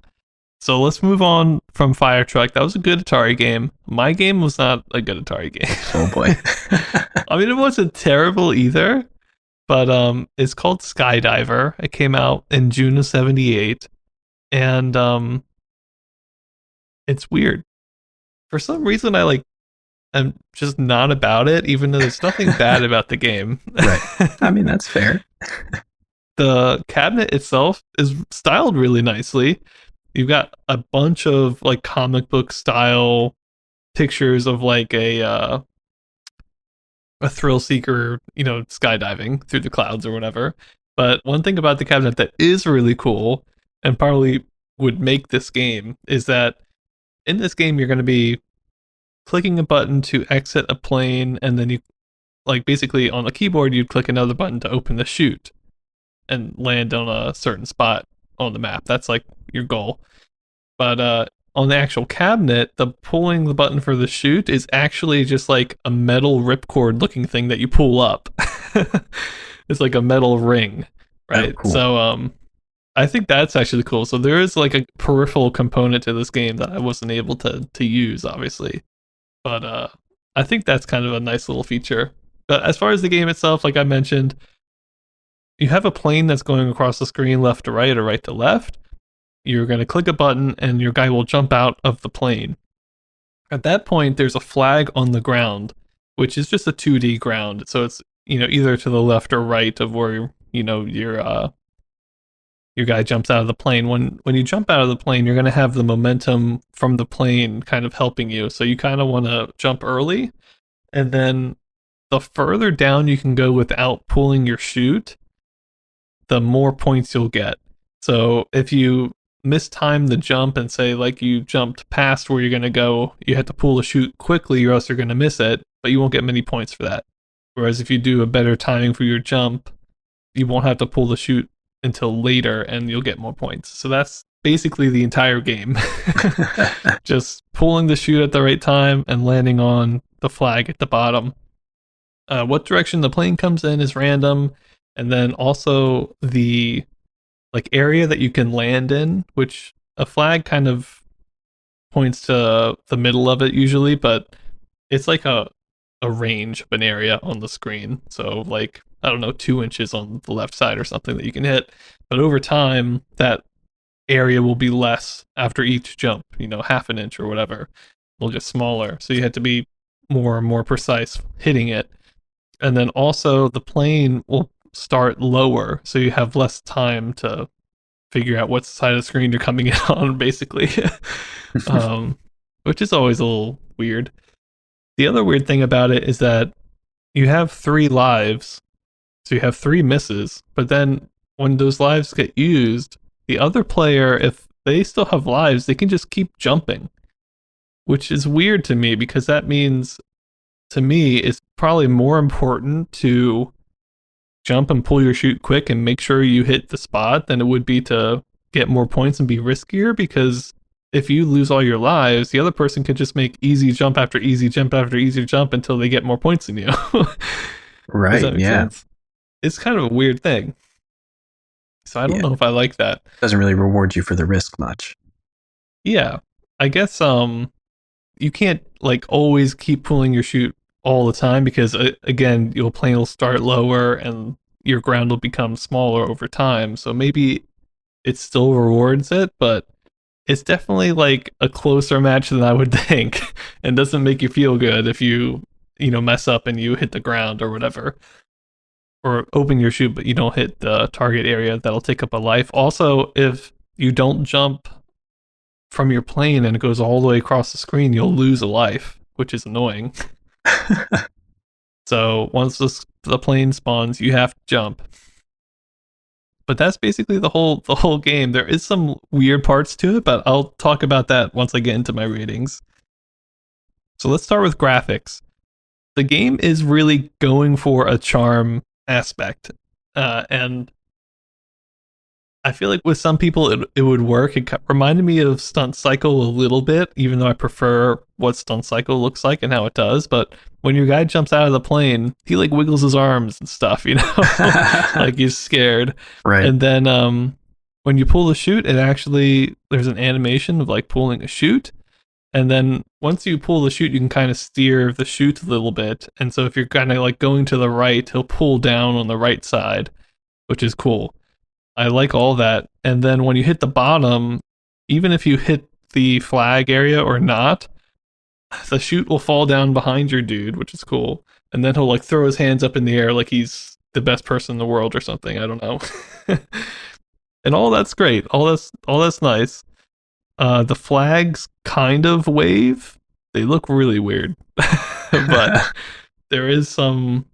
Speaker 1: So let's move on from Fire Truck. That was a good Atari game. My game was not a good Atari game.
Speaker 2: Oh boy.
Speaker 1: I mean, it wasn't terrible either, but it's called Skydiver. It came out in June of '78, and It's weird. For some reason, I'm just not about it, even though there's nothing bad about the game.
Speaker 2: Right. I mean, that's fair.
Speaker 1: The cabinet itself is styled really nicely. You've got a bunch of like comic book style pictures of like a thrill seeker, skydiving through the clouds or whatever. But one thing about the cabinet that is really cool and probably would make this game is that in this game you're going to be clicking a button to exit a plane, and then you like basically on the keyboard you'd click another button to open the chute and land on a certain spot on the map. That's like your goal. But on the actual cabinet, the pulling the button for the chute is actually just like a metal ripcord looking thing that you pull up. It's like a metal ring,
Speaker 2: Oh,
Speaker 1: right?
Speaker 2: cool.
Speaker 1: So I think that's actually cool. So there is like a peripheral component to this game that I wasn't able to use, obviously. But I think that's kind of a nice little feature. But as far as the game itself, like I mentioned, you have a plane that's going across the screen left to right or right to left. You're going to click a button and your guy will jump out of the plane. At that point, there's a flag on the ground, which is just a 2D ground. So it's, either to the left or right of where, your guy jumps out of the plane. When you jump out of the plane, you're going to have the momentum from the plane kind of helping you. So you kind of want to jump early, and then the further down you can go without pulling your chute, the more points you'll get. So if you mistime the jump and say like you jumped past where you're going to go, you have to pull the chute quickly or else you're going to miss it, but you won't get many points for that. Whereas if you do a better timing for your jump, you won't have to pull the chute until later and you'll get more points. So that's basically the entire game. Just pulling the chute at the right time and landing on the flag at the bottom. What direction the plane comes in is random, and then also the like area that you can land in, which a flag kind of points to the middle of it usually, but it's like a range of an area on the screen. So like I don't know, 2 inches on the left side or something that you can hit. But over time, that area will be less after each jump. Half an inch or whatever will get smaller. So you have to be more and more precise hitting it. And then also the plane will start lower, so you have less time to figure out what side of the screen you're coming in on, basically. um, which is always a little weird. The other weird thing about it is that you have 3 lives, so you have 3 misses, but then when those lives get used, the other player, if they still have lives, they can just keep jumping, which is weird to me because that means, to me, it's probably more important to jump and pull your chute quick and make sure you hit the spot than it would be to get more points and be riskier, because if you lose all your lives, the other person could just make easy jump after easy jump after easy jump until they get more points than you. Does
Speaker 2: Right.
Speaker 1: that make
Speaker 2: Yeah.
Speaker 1: sense? It's kind of a weird thing. So I don't
Speaker 2: Yeah.
Speaker 1: know if I like that.
Speaker 2: Doesn't really reward you for the risk much.
Speaker 1: Yeah. I guess you can't like always keep pulling your chute all the time because again, your plane will start lower and your ground will become smaller over time. So maybe it still rewards it, but it's definitely like a closer match than I would think, and doesn't make you feel good if you mess up and you hit the ground or whatever, or open your chute but you don't hit the target area. That'll take up a life. Also, if you don't jump from your plane and it goes all the way across the screen, you'll lose a life, which is annoying. So once the plane spawns, you have to jump. But that's basically the whole game. There is some weird parts to it, but I'll talk about that once I get into my ratings. So let's start with graphics. The game is really going for a charm aspect, and I feel like with some people it would work. It reminded me of Stunt Cycle a little bit, even though I prefer what Stunt Cycle looks like and how it does. But when your guy jumps out of the plane, he like wiggles his arms and stuff, like he's scared.
Speaker 2: Right.
Speaker 1: And then when you pull the chute, it actually there's an animation of like pulling a chute. And then once you pull the chute, you can kind of steer the chute a little bit. And so if you're kind of like going to the right, he'll pull down on the right side, which is cool. I like all that. And then when you hit the bottom, even if you hit the flag area or not, the chute will fall down behind your dude, which is cool. And then he'll like throw his hands up in the air like he's the best person in the world or something. I don't know. And all that's great. All that's nice. The flags kind of wave. They look really weird, but there is some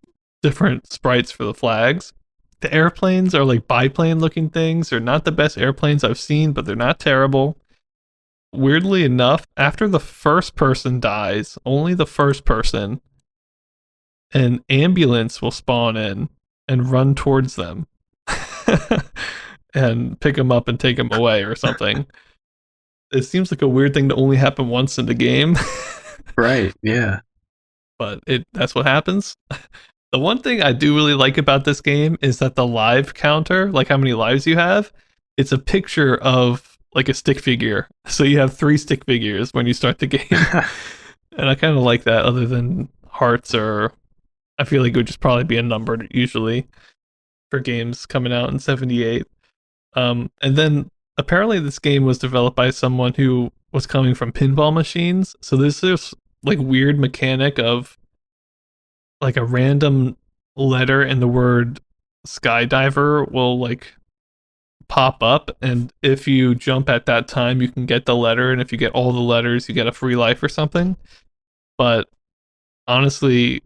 Speaker 1: different sprites for the flags. The airplanes are like biplane looking things. They're not the best airplanes I've seen, but they're not terrible. Weirdly enough, after the first person dies, only the first person, an ambulance will spawn in and run towards them and pick them up and take them away or something. It seems like a weird thing to only happen once in the game,
Speaker 2: Right. Yeah.
Speaker 1: but that's what happens. The one thing I do really like about this game is that the live counter, like how many lives you have, it's a picture of like a stick figure. So you have 3 stick figures when you start the game. And I kind of like that, other than hearts, or I feel like it would just probably be a number usually for games coming out in 78. And then apparently this game was developed by someone who was coming from pinball machines. So there's this like weird mechanic of like a random letter in the word skydiver will like pop up, and if you jump at that time you can get the letter, and if you get all the letters you get a free life or something. But honestly,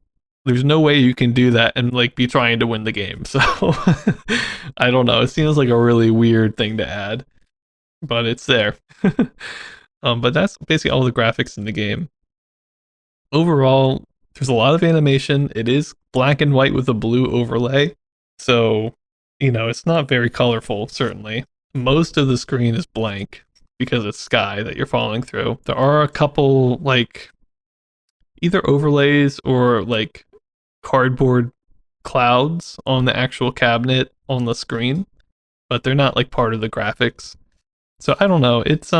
Speaker 1: there's no way you can do that and like be trying to win the game. So I don't know, it seems like a really weird thing to add, but it's there. But that's basically all the graphics in the game. Overall, there's a lot of animation. It is black and white with a blue overlay. So, it's not very colorful, certainly. Most of the screen is blank because it's sky that you're falling through. There are a couple, like, either overlays or, like, cardboard clouds on the actual cabinet on the screen, but they're not, like, part of the graphics. So, I don't know. It's,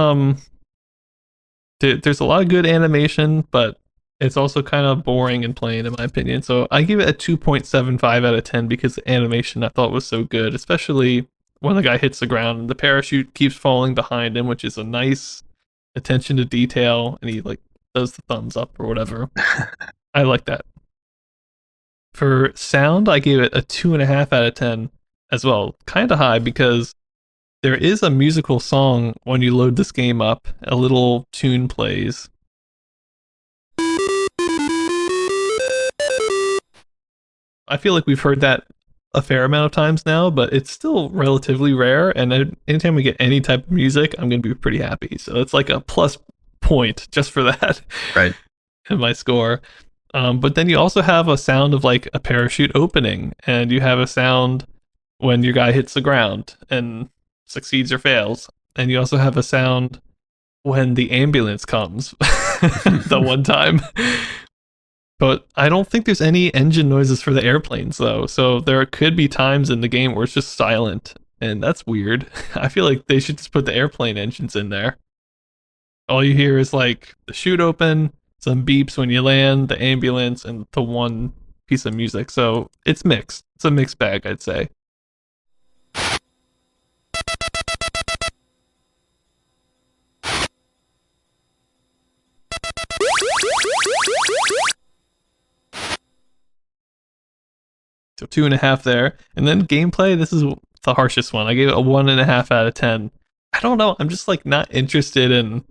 Speaker 1: there's a lot of good animation, but it's also kind of boring and plain in my opinion. So I give it a 2.75 out of 10 because the animation I thought was so good, especially when the guy hits the ground and the parachute keeps falling behind him, which is a nice attention to detail, and he like does the thumbs up or whatever. I like that. For sound, I gave it a 2.5 out of 10 as well. Kind of high because there is a musical song when you load this game up. A little tune plays. I feel like we've heard that a fair amount of times now, but it's still relatively rare. And anytime we get any type of music, I'm going to be pretty happy. So it's like a plus point just for that.
Speaker 2: Right.
Speaker 1: In my score. But then you also have a sound of like a parachute opening, and you have a sound when your guy hits the ground and succeeds or fails. And you also have a sound when the ambulance comes the one time. But I don't think there's any engine noises for the airplanes, though. So there could be times in the game where it's just silent, and that's weird. I feel like they should just put the airplane engines in there. All you hear is like the chute open, some beeps when you land, the ambulance, and the one piece of music. So it's mixed. It's a mixed bag, I'd say. So 2.5 there. And then gameplay, this is the harshest one. I gave it a 1.5 out of 10. I don't know. I'm just like not interested in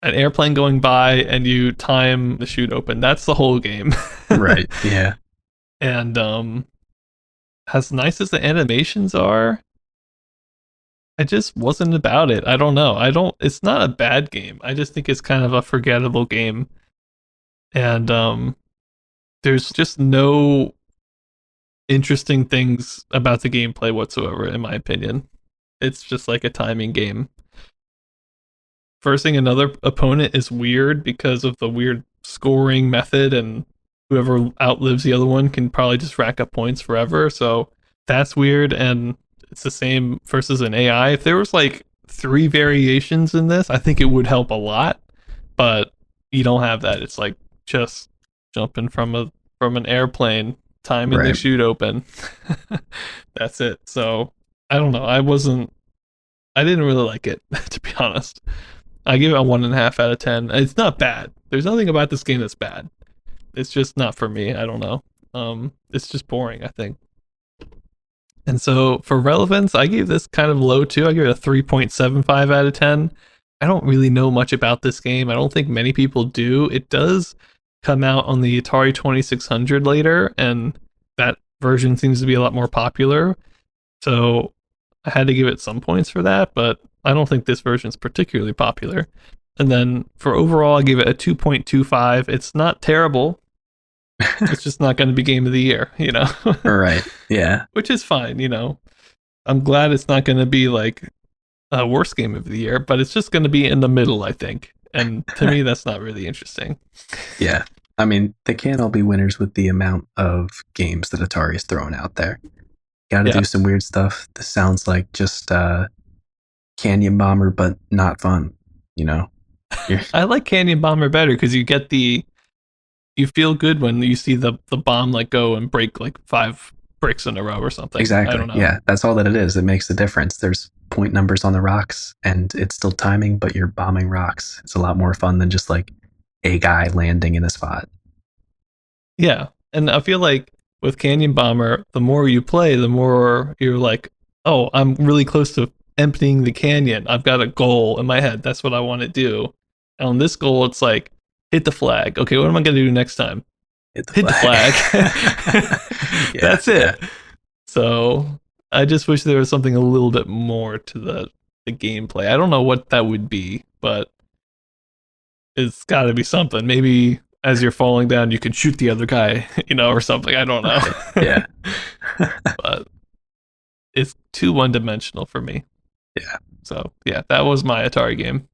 Speaker 1: an airplane going by and you time the chute open. That's the whole game.
Speaker 2: Right. Yeah.
Speaker 1: And as nice as the animations are, I just wasn't about it. I don't know. It's not a bad game. I just think it's kind of a forgettable game. And there's just no interesting things about the gameplay whatsoever, in my opinion. It's just like a timing game. Versing another opponent is weird because of the weird scoring method, and whoever outlives the other one can probably just rack up points forever. So that's weird, and it's the same versus an AI. If there was like 3 variations in this, I think it would help a lot, but you don't have that. It's like just jumping from an airplane, timing the chute open. That's it. So I don't know. I didn't really like it, to be honest. I give it a 1.5 out of 10. It's not bad. There's nothing about this game that's bad. It's just not for me. I don't know. It's just boring, I think. And so for relevance, I gave this kind of low too. I give it a 3.75 out of 10. I don't really know much about this game. I don't think many people do. It does come out on the Atari 2600 later, and that version seems to be a lot more popular. So I had to give it some points for that, but I don't think this version is particularly popular. And then for overall, I give it a 2.25. It's not terrible. It's just not going to be game of the year, you know?
Speaker 2: Right. Yeah.
Speaker 1: Which is fine, you know? I'm glad it's not going to be like a worst game of the year, but it's just going to be in the middle, I think. And to me, that's not really interesting.
Speaker 2: Yeah. I mean, they can't all be winners with the amount of games that Atari is throwing out there. Gotta do some weird stuff. This sounds like just Canyon Bomber, but not fun, you know?
Speaker 1: I like Canyon Bomber better because you feel good when you see the bomb like go and break like 5 bricks in a row or something.
Speaker 2: Exactly.
Speaker 1: I don't know.
Speaker 2: Yeah, that's all that it is. It makes the difference. There's point numbers on the rocks, and it's still timing, but you're bombing rocks. It's a lot more fun than just like a guy landing in a spot.
Speaker 1: Yeah, and I feel like with Canyon Bomber, the more you play, the more you're like, oh, I'm really close to emptying the canyon. I've got a goal in my head. That's what I want to do. And on this goal, it's like, hit the flag. Okay, what am I going to do next time? Hit the flag. Yeah, that's it. Yeah. So I just wish there was something a little bit more to the gameplay. I don't know what that would be, but it's got to be something. Maybe as you're falling down, you can shoot the other guy, you know, or something. I don't know.
Speaker 2: Yeah.
Speaker 1: But it's too one-dimensional for me.
Speaker 2: Yeah.
Speaker 1: So, yeah, that was my Atari game.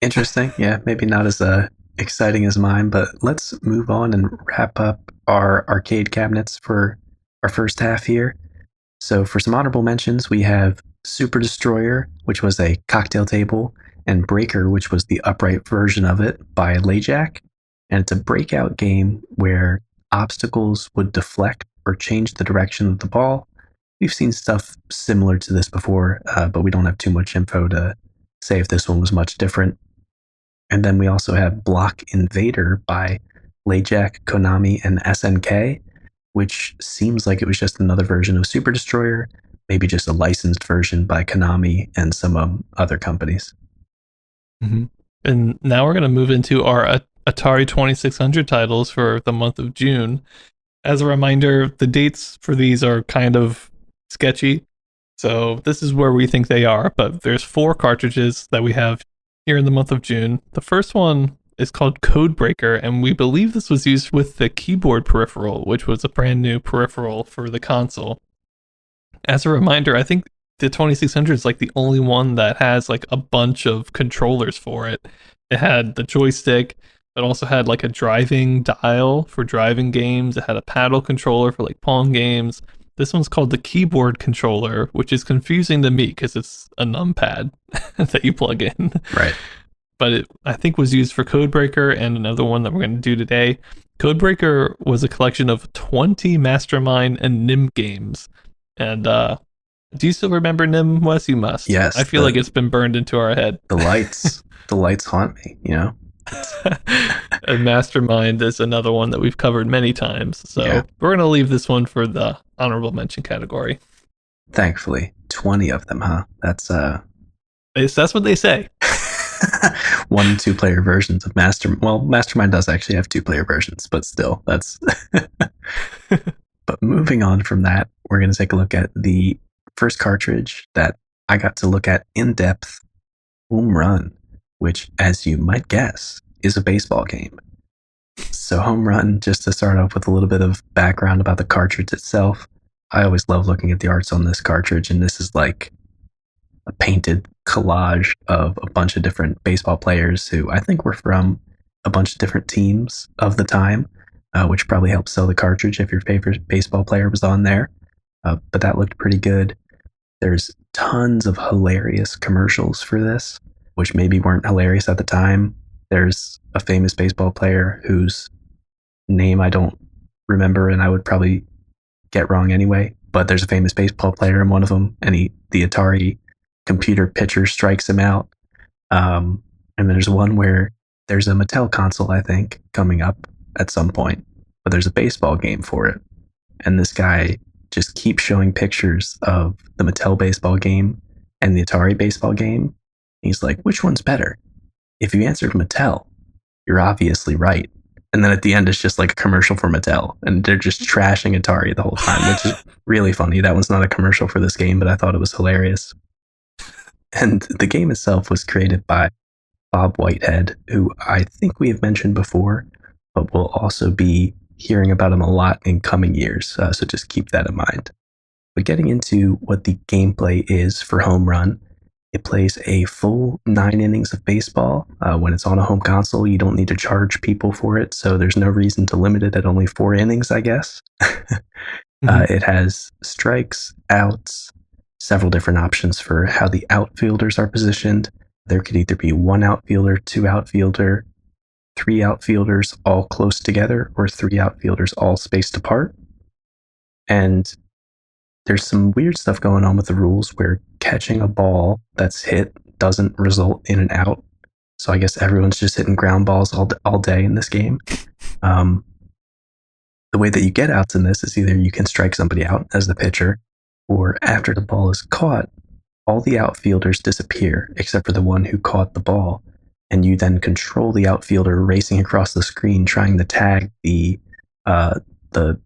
Speaker 2: Interesting. Yeah, maybe not as exciting as mine, but let's move on and wrap up our arcade cabinets for our first half here. So for some honorable mentions, we have Super Destroyer, which was a cocktail table, and Breaker, which was the upright version of it by LaJack. And it's a breakout game where obstacles would deflect or change the direction of the ball. We've seen stuff similar to this before, but we don't have too much info to say if this one was much different. And then we also have Block Invader by LaJack, Konami, and SNK, which seems like it was just another version of Super Destroyer, maybe just a licensed version by Konami and some other companies.
Speaker 1: Mm-hmm. And now we're going to move into our Atari 2600 titles for the month of June. As a reminder, the dates for these are kind of sketchy, so this is where we think they are, but there's 4 cartridges that we have here in the month of June. The first one is called Codebreaker, and we believe this was used with the keyboard peripheral, which was a brand new peripheral for the console. As a reminder, I think the 2600 is like the only one that has like a bunch of controllers for it. It had the joystick, it also had like a driving dial for driving games, it had a paddle controller for like Pong games. This one's called the keyboard controller, which is confusing to me because it's a numpad that you plug in.
Speaker 2: Right.
Speaker 1: But it, I think, was used for Codebreaker and another one that we're going to do today. Codebreaker was a collection of 20 Mastermind and NIM games. And do you still remember NIM, Wes? You must.
Speaker 2: Yes.
Speaker 1: I feel like it's been burned into our head.
Speaker 2: The lights haunt me, you know?
Speaker 1: And Mastermind is another one that we've covered many times. So we're going to leave this one for the honorable mention category.
Speaker 2: Thankfully. 20 of them, huh? That's
Speaker 1: what they say.
Speaker 2: 1 and 2 player versions of Mastermind does actually have 2 player versions, but still, that's But moving on from that, we're going to take a look at the first cartridge that I got to look at in depth, Home Run, which, as you might guess, is a baseball game. So Home Run, just to start off with a little bit of background about the cartridge itself, I always love looking at the arts on this cartridge, and this is like a painted collage of a bunch of different baseball players who I think were from a bunch of different teams of the time, which probably helped sell the cartridge if your favorite baseball player was on there. But that looked pretty good. There's tons of hilarious commercials for this, which maybe weren't hilarious at the time. There's a famous baseball player whose name I don't remember, and I would probably get wrong anyway. But there's a famous baseball player in one of them, and the Atari computer pitcher strikes him out. And And there's one where there's a Mattel console, I think, coming up at some point, but there's a baseball game for it. And this guy just keeps showing pictures of the Mattel baseball game and the Atari baseball game. He's like, which one's better? If you answered Mattel, you're obviously right. And then at the end, it's just like a commercial for Mattel, and they're just trashing Atari the whole time, which is really funny. That one's not a commercial for this game, but I thought it was hilarious. And the game itself was created by Bob Whitehead, who I think we have mentioned before, but we'll also be hearing about him a lot in coming years. So just keep that in mind. But getting into what the gameplay is for Home Run, it plays a full 9 innings of baseball. When it's on a home console, you don't need to charge people for it, so there's no reason to limit it at only 4 innings, I guess. It has strikes, outs, several different options for how the outfielders are positioned. There could either be one outfielder, two outfielder, three outfielders all close together, or three outfielders all spaced apart. And there's some weird stuff going on with the rules where catching a ball that's hit doesn't result in an out. So I guess everyone's just hitting ground balls all day in this game. The way that you get outs in this is either you can strike somebody out as the pitcher, or after the ball is caught, all the outfielders disappear except for the one who caught the ball. And you then control the outfielder racing across the screen trying to tag the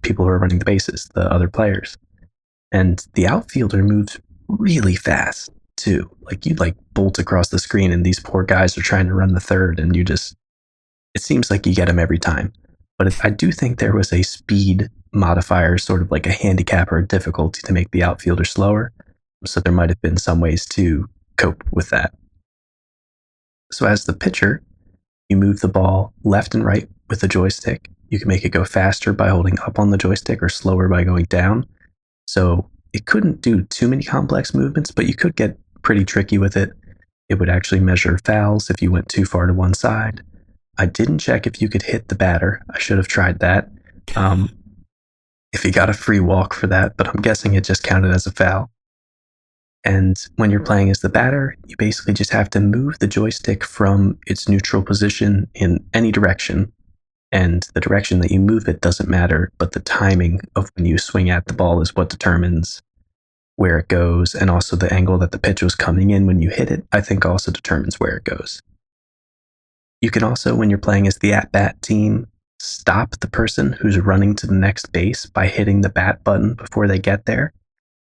Speaker 2: people who are running the bases, the other players. And the outfielder moves really fast too. Like you bolt across the screen, and these poor guys are trying to run the third, and it seems like you get them every time. But I do think there was a speed modifier, sort of like a handicap or a difficulty to make the outfielder slower. So there might have been some ways to cope with that. So as the pitcher, you move the ball left and right with the joystick. You can make it go faster by holding up on the joystick or slower by going down. So it couldn't do too many complex movements, but you could get pretty tricky with it. It would actually measure fouls if you went too far to one side. I didn't check if you could hit the batter. I should have tried that. If you got a free walk for that, but I'm guessing it just counted as a foul. And when you're playing as the batter, you basically just have to move the joystick from its neutral position in any direction. And the direction that you move it doesn't matter, but the timing of when you swing at the ball is what determines where it goes. And also the angle that the pitch was coming in when you hit it, I think also determines where it goes. You can also, when you're playing as the at-bat team, stop the person who's running to the next base by hitting the bat button before they get there.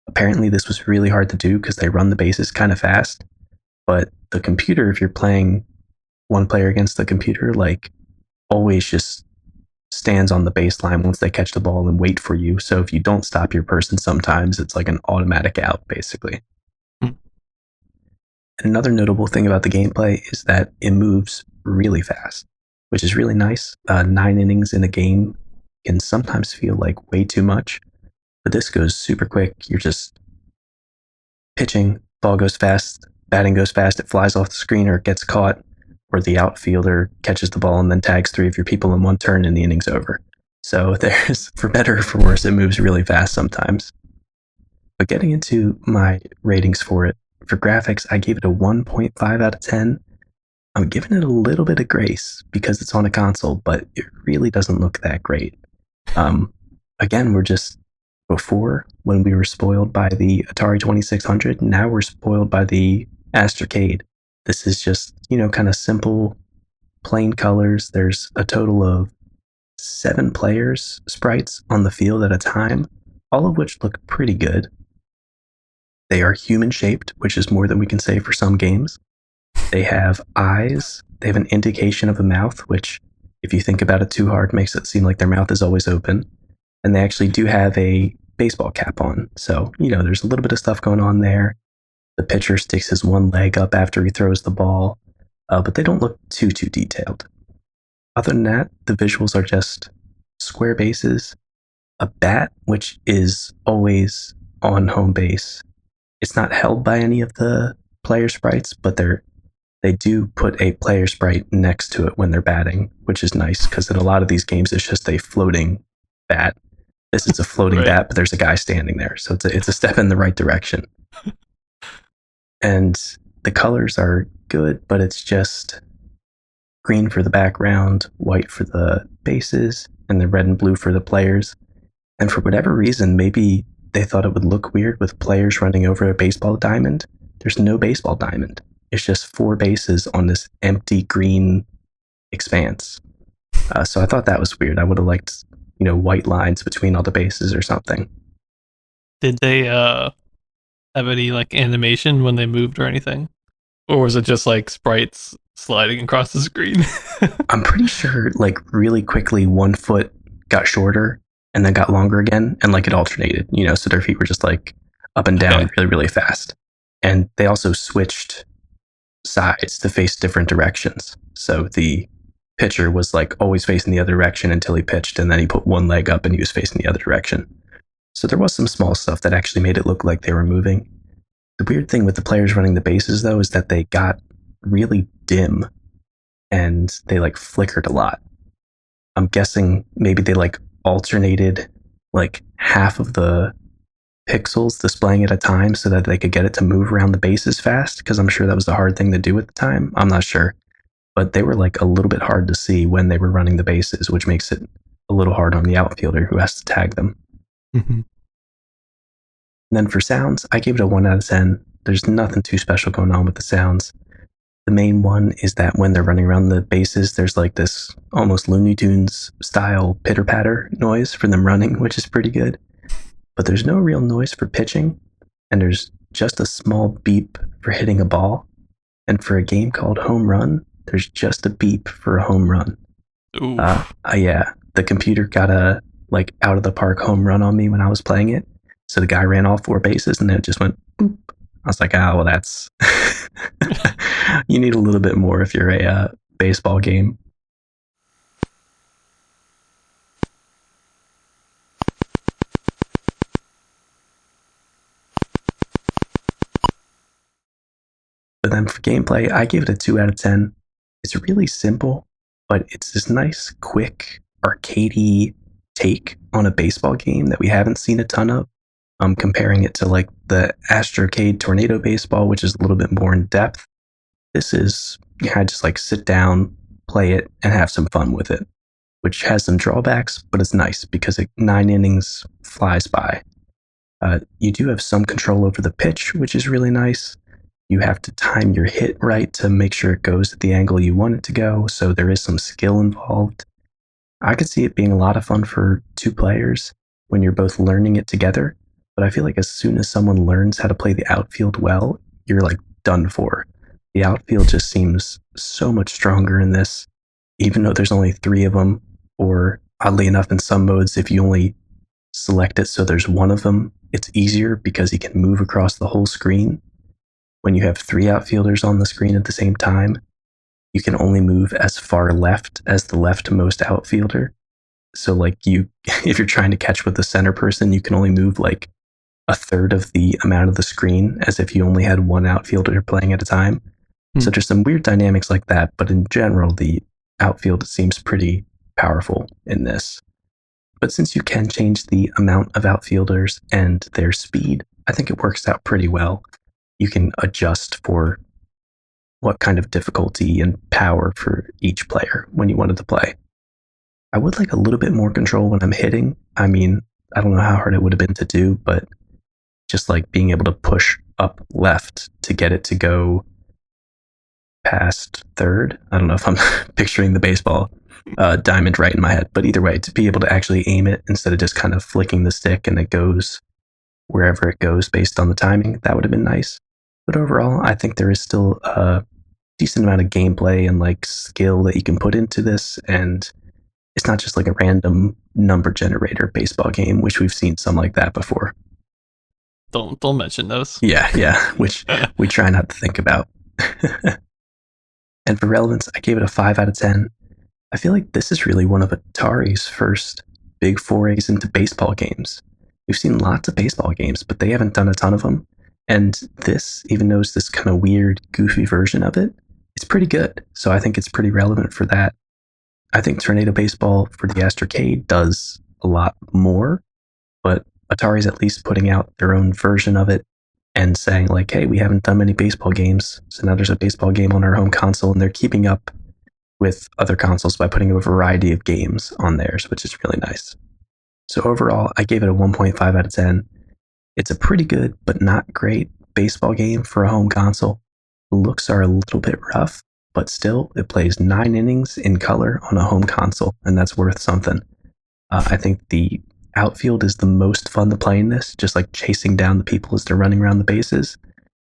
Speaker 2: Apparently this was really hard to do because they run the bases kind of fast. But the computer, if you're playing one player against the computer, always just stands on the baseline once they catch the ball and wait for you. So if you don't stop your person, sometimes it's like an automatic out, basically. And another notable thing about the gameplay is that it moves really fast, which is really nice. 9 innings in a game can sometimes feel like way too much, but this goes super quick. You're just pitching, ball goes fast, batting goes fast, it flies off the screen or it gets caught, or the outfielder catches the ball and then tags 3 of your people in one turn and the inning's over. So there's, for better or for worse, it moves really fast sometimes. But getting into my ratings for it, for graphics, I gave it a 1.5 out of 10. I'm giving it a little bit of grace because it's on a console, but it really doesn't look that great. Again, we're just before, when we were spoiled by the Atari 2600, now we're spoiled by the Astrocade. This is just, kind of simple, plain colors. There's a total of 7 players sprites on the field at a time, all of which look pretty good. They are human-shaped, which is more than we can say for some games. They have eyes. They have an indication of a mouth, which, if you think about it too hard, makes it seem like their mouth is always open. And they actually do have a baseball cap on. So, there's a little bit of stuff going on there. The pitcher sticks his one leg up after he throws the ball, but they don't look too detailed. Other than that, the visuals are just square bases, a bat, which is always on home base. It's not held by any of the player sprites, but they do put a player sprite next to it when they're batting, which is nice because in a lot of these games, it's just a floating bat. This is a floating bat, but there's a guy standing there. So it's a step in the right direction. And the colors are good, but it's just green for the background, white for the bases, and then red and blue for the players. And for whatever reason, maybe they thought it would look weird with players running over a baseball diamond. There's no baseball diamond. It's just four bases on this empty green expanse. So I thought that was weird. I would have liked, white lines between all the bases or something.
Speaker 1: Did they have any like animation when they moved or anything? Or was it just like sprites sliding across the screen?
Speaker 2: I'm pretty sure, like, really quickly, one foot got shorter and then got longer again, and like it alternated, so their feet were just like up and down
Speaker 1: Okay.
Speaker 2: really, really fast. And they also switched sides to face different directions. So the pitcher was like always facing the other direction until he pitched, and then he put one leg up and he was facing the other direction. So there was some small stuff that actually made it look like they were moving. The weird thing with the players running the bases, though, is that they got really dim and they like flickered a lot. I'm guessing maybe they like alternated like half of the pixels displaying at a time so that they could get it to move around the bases fast, because I'm sure that was the hard thing to do at the time. I'm not sure. But they were like a little bit hard to see when they were running the bases, which makes it a little hard on the outfielder who has to tag them.
Speaker 1: Mm-hmm.
Speaker 2: And then for sounds, I gave it a 1 out of 10. There's nothing too special going on with the sounds. The main one is that when they're running around the bases, there's like this almost Looney Tunes style pitter patter noise for them running, which is pretty good. But there's no real noise for pitching, and there's just a small beep for hitting a ball. And for a game called Home Run, there's just a beep for a home run. Yeah, the computer got a like out of the park home run on me when I was playing it. So the guy ran all four bases and then it just went boop. I was like, well, that's you need a little bit more if you're a baseball game. But then for gameplay, I gave it a 2 out of 10. It's really simple, but it's this nice, quick, arcadey take on a baseball game that we haven't seen a ton of. I'm comparing it to like the Astrocade Tornado Baseball, which is a little bit more in depth. This is, I just like sit down, play it, and have some fun with it, which has some drawbacks, but it's nice because 9 innings flies by. You do have some control over the pitch, which is really nice. You have to time your hit right to make sure it goes at the angle you want it to go, so there is some skill involved. I could see it being a lot of fun for 2 players when you're both learning it together, but I feel like as soon as someone learns how to play the outfield well, you're like done for. The outfield just seems so much stronger in this, even though there's only 3 of them, or oddly enough, in some modes, if you only select it so there's one of them, it's easier because he can move across the whole screen. When you have 3 outfielders on the screen at the same time, you can only move as far left as the leftmost outfielder. So like if you're trying to catch with the center person, you can only move like a third of the amount of the screen as if you only had one outfielder playing at a time. So there's some weird dynamics like that, but in general, the outfield seems pretty powerful in this. But since you can change the amount of outfielders and their speed, I think it works out pretty well. You can adjust for what kind of difficulty and power for each player when you wanted to play. I would like a little bit more control when I'm hitting. I mean, I don't know how hard it would have been to do, but just like being able to push up left to get it to go past third. I don't know if I'm picturing the baseball diamond right in my head, but either way, to be able to actually aim it instead of just kind of flicking the stick and it goes wherever it goes based on the timing, that would have been nice. But overall, I think there is still a decent amount of gameplay and like skill that you can put into this, and it's not just like a random number generator baseball game, which we've seen some like that before.
Speaker 1: Don't mention those.
Speaker 2: Yeah, which we try not to think about. And for relevance, I gave it a 5 out of 10. I feel like this is really one of Atari's first big forays into baseball games. We've seen lots of baseball games, but they haven't done a ton of them. And this, even though it's this kind of weird, goofy version of it, it's pretty good. So I think it's pretty relevant for that. I think Tornado Baseball for the Astrocade does a lot more, but Atari's at least putting out their own version of it and saying like, hey, we haven't done many baseball games, so now there's a baseball game on our home console, and they're keeping up with other consoles by putting a variety of games on theirs, which is really nice. So overall, I gave it a 1.5 out of 10. It's a pretty good, but not great baseball game for a home console. The looks are a little bit rough, but still, it plays 9 innings in color on a home console, and that's worth something. I think the outfield is the most fun to play in this, just like chasing down the people as they're running around the bases.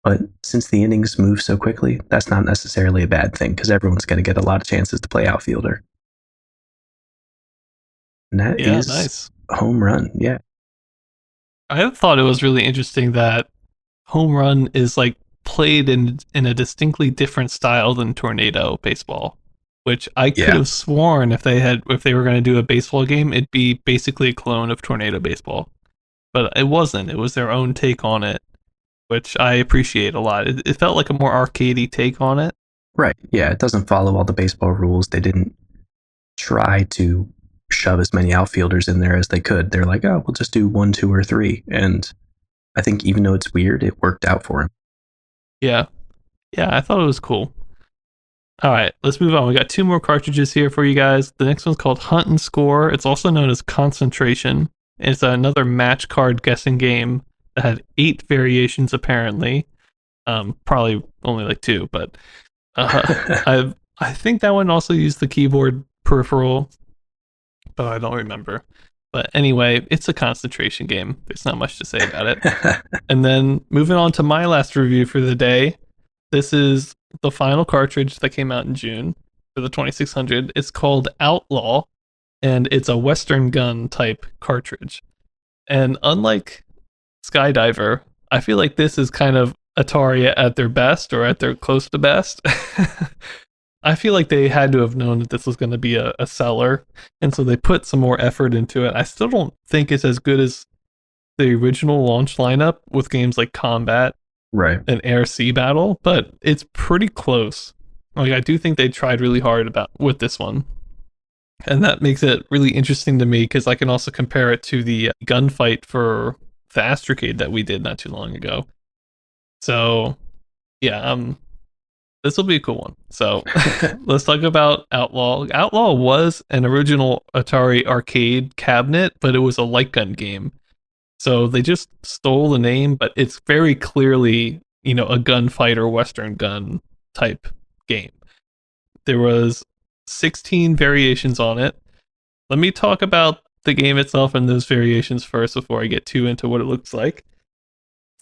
Speaker 2: But since the innings move so quickly, that's not necessarily a bad thing because everyone's going to get a lot of chances to play outfielder. And that
Speaker 1: Yeah,
Speaker 2: is
Speaker 1: nice.
Speaker 2: Home Run. Yeah.
Speaker 1: I thought it was really interesting that home run is like played in a distinctly different style than tornado baseball, which I could
Speaker 2: Yeah.
Speaker 1: have sworn if they were going to do a baseball game, it'd be basically a clone of tornado baseball. But it wasn't. It was their own take on it, which I appreciate a lot. It felt like a more arcadey take on it.
Speaker 2: Right. Yeah. It doesn't follow all the baseball rules. They didn't try to shove as many outfielders in there as they could. They're like, oh, we'll just do 1, 2, or 3. And I think even though it's weird, it worked out for him.
Speaker 1: Yeah, yeah, I thought it was cool. All right, let's move on. We got two more cartridges here for you guys. The next one's called Hunt and Score. It's also known as Concentration. It's another match card guessing game that had 8 variations apparently. Probably only like 2, but I think that one also used the keyboard peripheral, but I don't remember. But anyway, it's a concentration game. There's not much to say about it. And then moving on to my last review for the day. This is the final cartridge that came out in June for the 2600. It's called Outlaw, and it's a Western gun type cartridge. And unlike Skydiver, I feel like this is kind of Atari at their best or at their close to best. I feel like they had to have known that this was going to be a seller, and so they put some more effort into it. I still don't think it's as good as the original launch lineup with games like Combat
Speaker 2: right.
Speaker 1: and Air Sea Battle, but it's pretty close. Like I do think they tried really hard about with this one. And that makes it really interesting to me because I can also compare it to the gunfight for the Astrocade that we did not too long ago. So yeah, this will be a cool one. So let's talk about Outlaw. Outlaw was an original Atari arcade cabinet, but it was a light gun game. So they just stole the name, but it's very clearly, a gunfighter Western gun type game. There was 16 variations on it. Let me talk about the game itself and those variations first before I get too into what it looks like.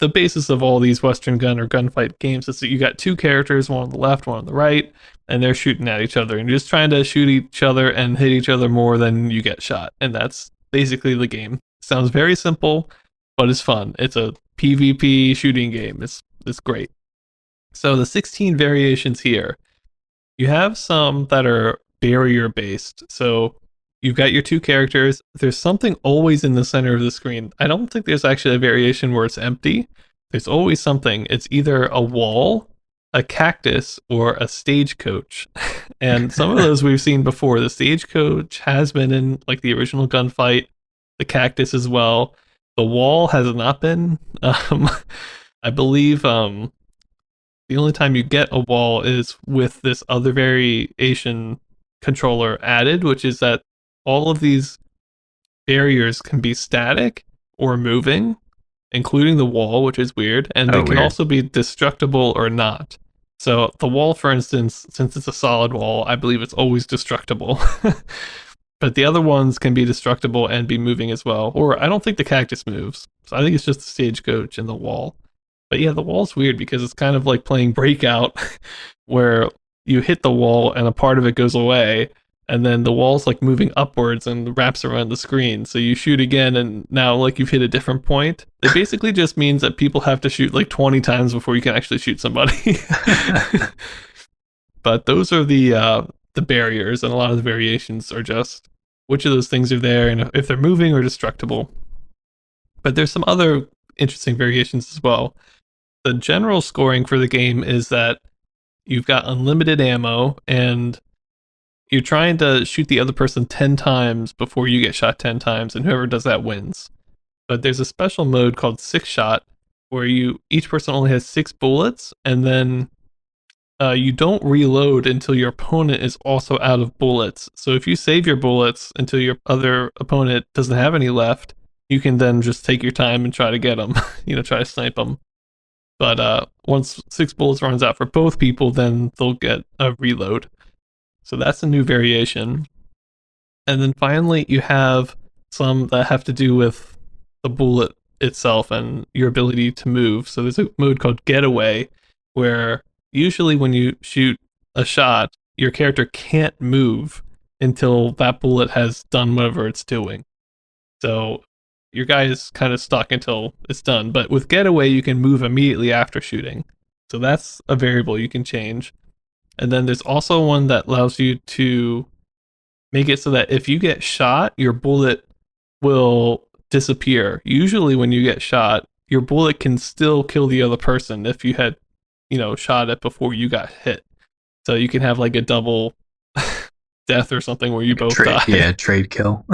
Speaker 1: The basis of all these Western gun or gunfight games is that you got 2 characters, one on the left, one on the right, and they're shooting at each other, and you're just trying to shoot each other and hit each other more than you get shot, and that's basically the game. Sounds very simple, but it's fun. It's a PvP shooting game. It's great. So the 16 variations here, you have some that are barrier based. So you've got your 2 characters. There's something always in the center of the screen. I don't think there's actually a variation where it's empty. There's always something. It's either a wall, a cactus, or a stagecoach. And some of those we've seen before. The stagecoach has been in like the original gunfight, the cactus as well. The wall has not been. I believe the only time you get a wall is with this other variation controller added, which is that all of these barriers can be static or moving, including the wall, which is weird, and they can
Speaker 2: Weird.
Speaker 1: also be destructible or not. So the wall, for instance, since it's a solid wall, I believe it's always destructible. But the other ones can be destructible and be moving as well. Or I don't think the cactus moves. So I think it's just the stagecoach and the wall. But yeah, the wall's weird because it's kind of like playing Breakout, where you hit the wall and a part of it goes away, and then the wall's like moving upwards and wraps around the screen. So you shoot again, and now like you've hit a different point. It basically just means that people have to shoot like 20 times before you can actually shoot somebody. But those are the barriers, and a lot of the variations are just which of those things are there and if they're moving or destructible. But there's some other interesting variations as well. The general scoring for the game is that you've got unlimited ammo and you're trying to shoot the other person 10 times before you get shot 10 times, and whoever does that wins. But there's a special mode called 6 shot where each person only has 6 bullets, and then you don't reload until your opponent is also out of bullets. So if you save your bullets until your other opponent doesn't have any left, you can then just take your time and try to get them, try to snipe them. But once 6 bullets runs out for both people, then they'll get a reload. So that's a new variation. And then finally, you have some that have to do with the bullet itself and your ability to move. So there's a mode called Getaway, where usually when you shoot a shot, your character can't move until that bullet has done whatever it's doing. So your guy is kind of stuck until it's done. But with Getaway, you can move immediately after shooting. So that's a variable you can change. And then there's also one that allows you to make it so that if you get shot, your bullet will disappear. Usually, when you get shot, your bullet can still kill the other person if you had, shot it before you got hit. So you can have like a double death or something where you both die.
Speaker 2: Yeah, trade kill.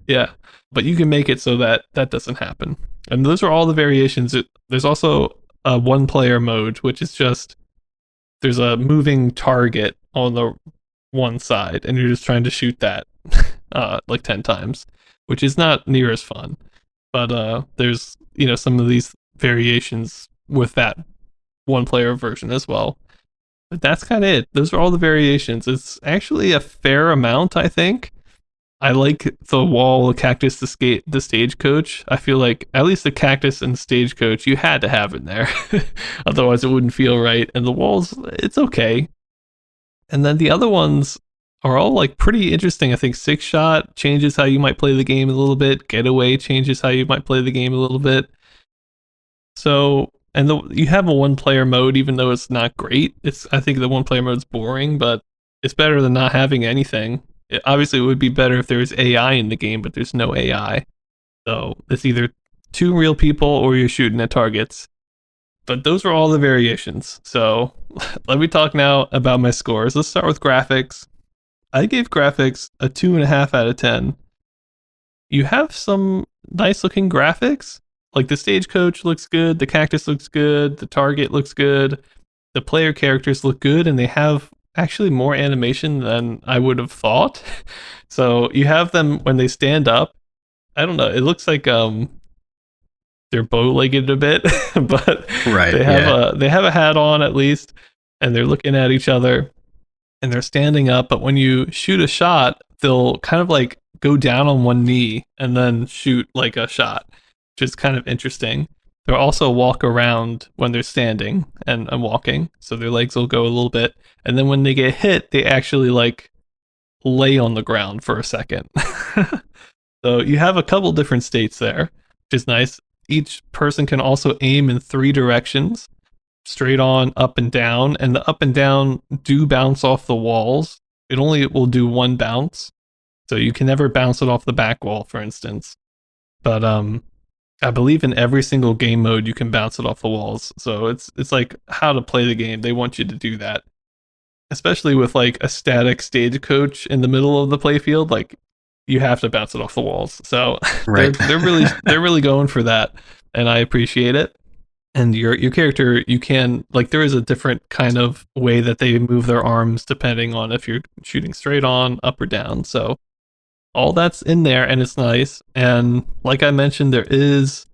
Speaker 1: Yeah, but you can make it so that that doesn't happen. And those are all the variations. There's also a one-player mode, which is just there's a moving target on the one side, and you're just trying to shoot that like 10 times, which is not near as fun. But there's some of these variations with that one-player version as well. But that's kind of it. Those are all the variations. It's actually a fair amount, I think. I like the wall, the cactus, the stagecoach. I feel like at least the cactus and the stagecoach you had to have in there. Otherwise it wouldn't feel right. And the walls, it's okay. And then the other ones are all like pretty interesting. I think 6-shot changes how you might play the game a little bit. Getaway changes how you might play the game a little bit. So, and you have a one-player mode, even though it's not great. I think the one-player mode's boring, but it's better than not having anything. Obviously, it would be better if there was AI in the game, but there's no AI. So it's either 2 real people or you're shooting at targets. But those are all the variations. So let me talk now about my scores. Let's start with graphics. I gave graphics a 2.5 out of 10. You have some nice looking graphics. Like the stagecoach looks good, the cactus looks good, the target looks good, the player characters look good, and they have actually more animation than I would have thought. So you have them when they stand up. I don't know. It looks like they're bow-legged a bit, but
Speaker 2: right,
Speaker 1: they have a hat on at least, and they're looking at each other, and they're standing up. But when you shoot a shot, they'll kind of like go down on one knee and then shoot like a shot, which is kind of interesting. They'll also walk around when they're standing and walking, so their legs will go a little bit. And then when they get hit, they actually like lay on the ground for a second. So you have a couple different states there, which is nice. Each person can also aim in 3 directions, straight on, up and down. And the up and down do bounce off the walls. It only will do 1 bounce. So you can never bounce it off the back wall, for instance. But I believe in every single game mode you can bounce it off the walls. So it's like how to play the game. They want you to do that. Especially with like a static stagecoach in the middle of the playfield, like you have to bounce it off the walls. So
Speaker 2: right.
Speaker 1: they're really going for that, and I appreciate it. And your character, you can like there is a different kind of way that they move their arms depending on if you're shooting straight on, up or down. So all that's in there, and it's nice. And like I mentioned, there is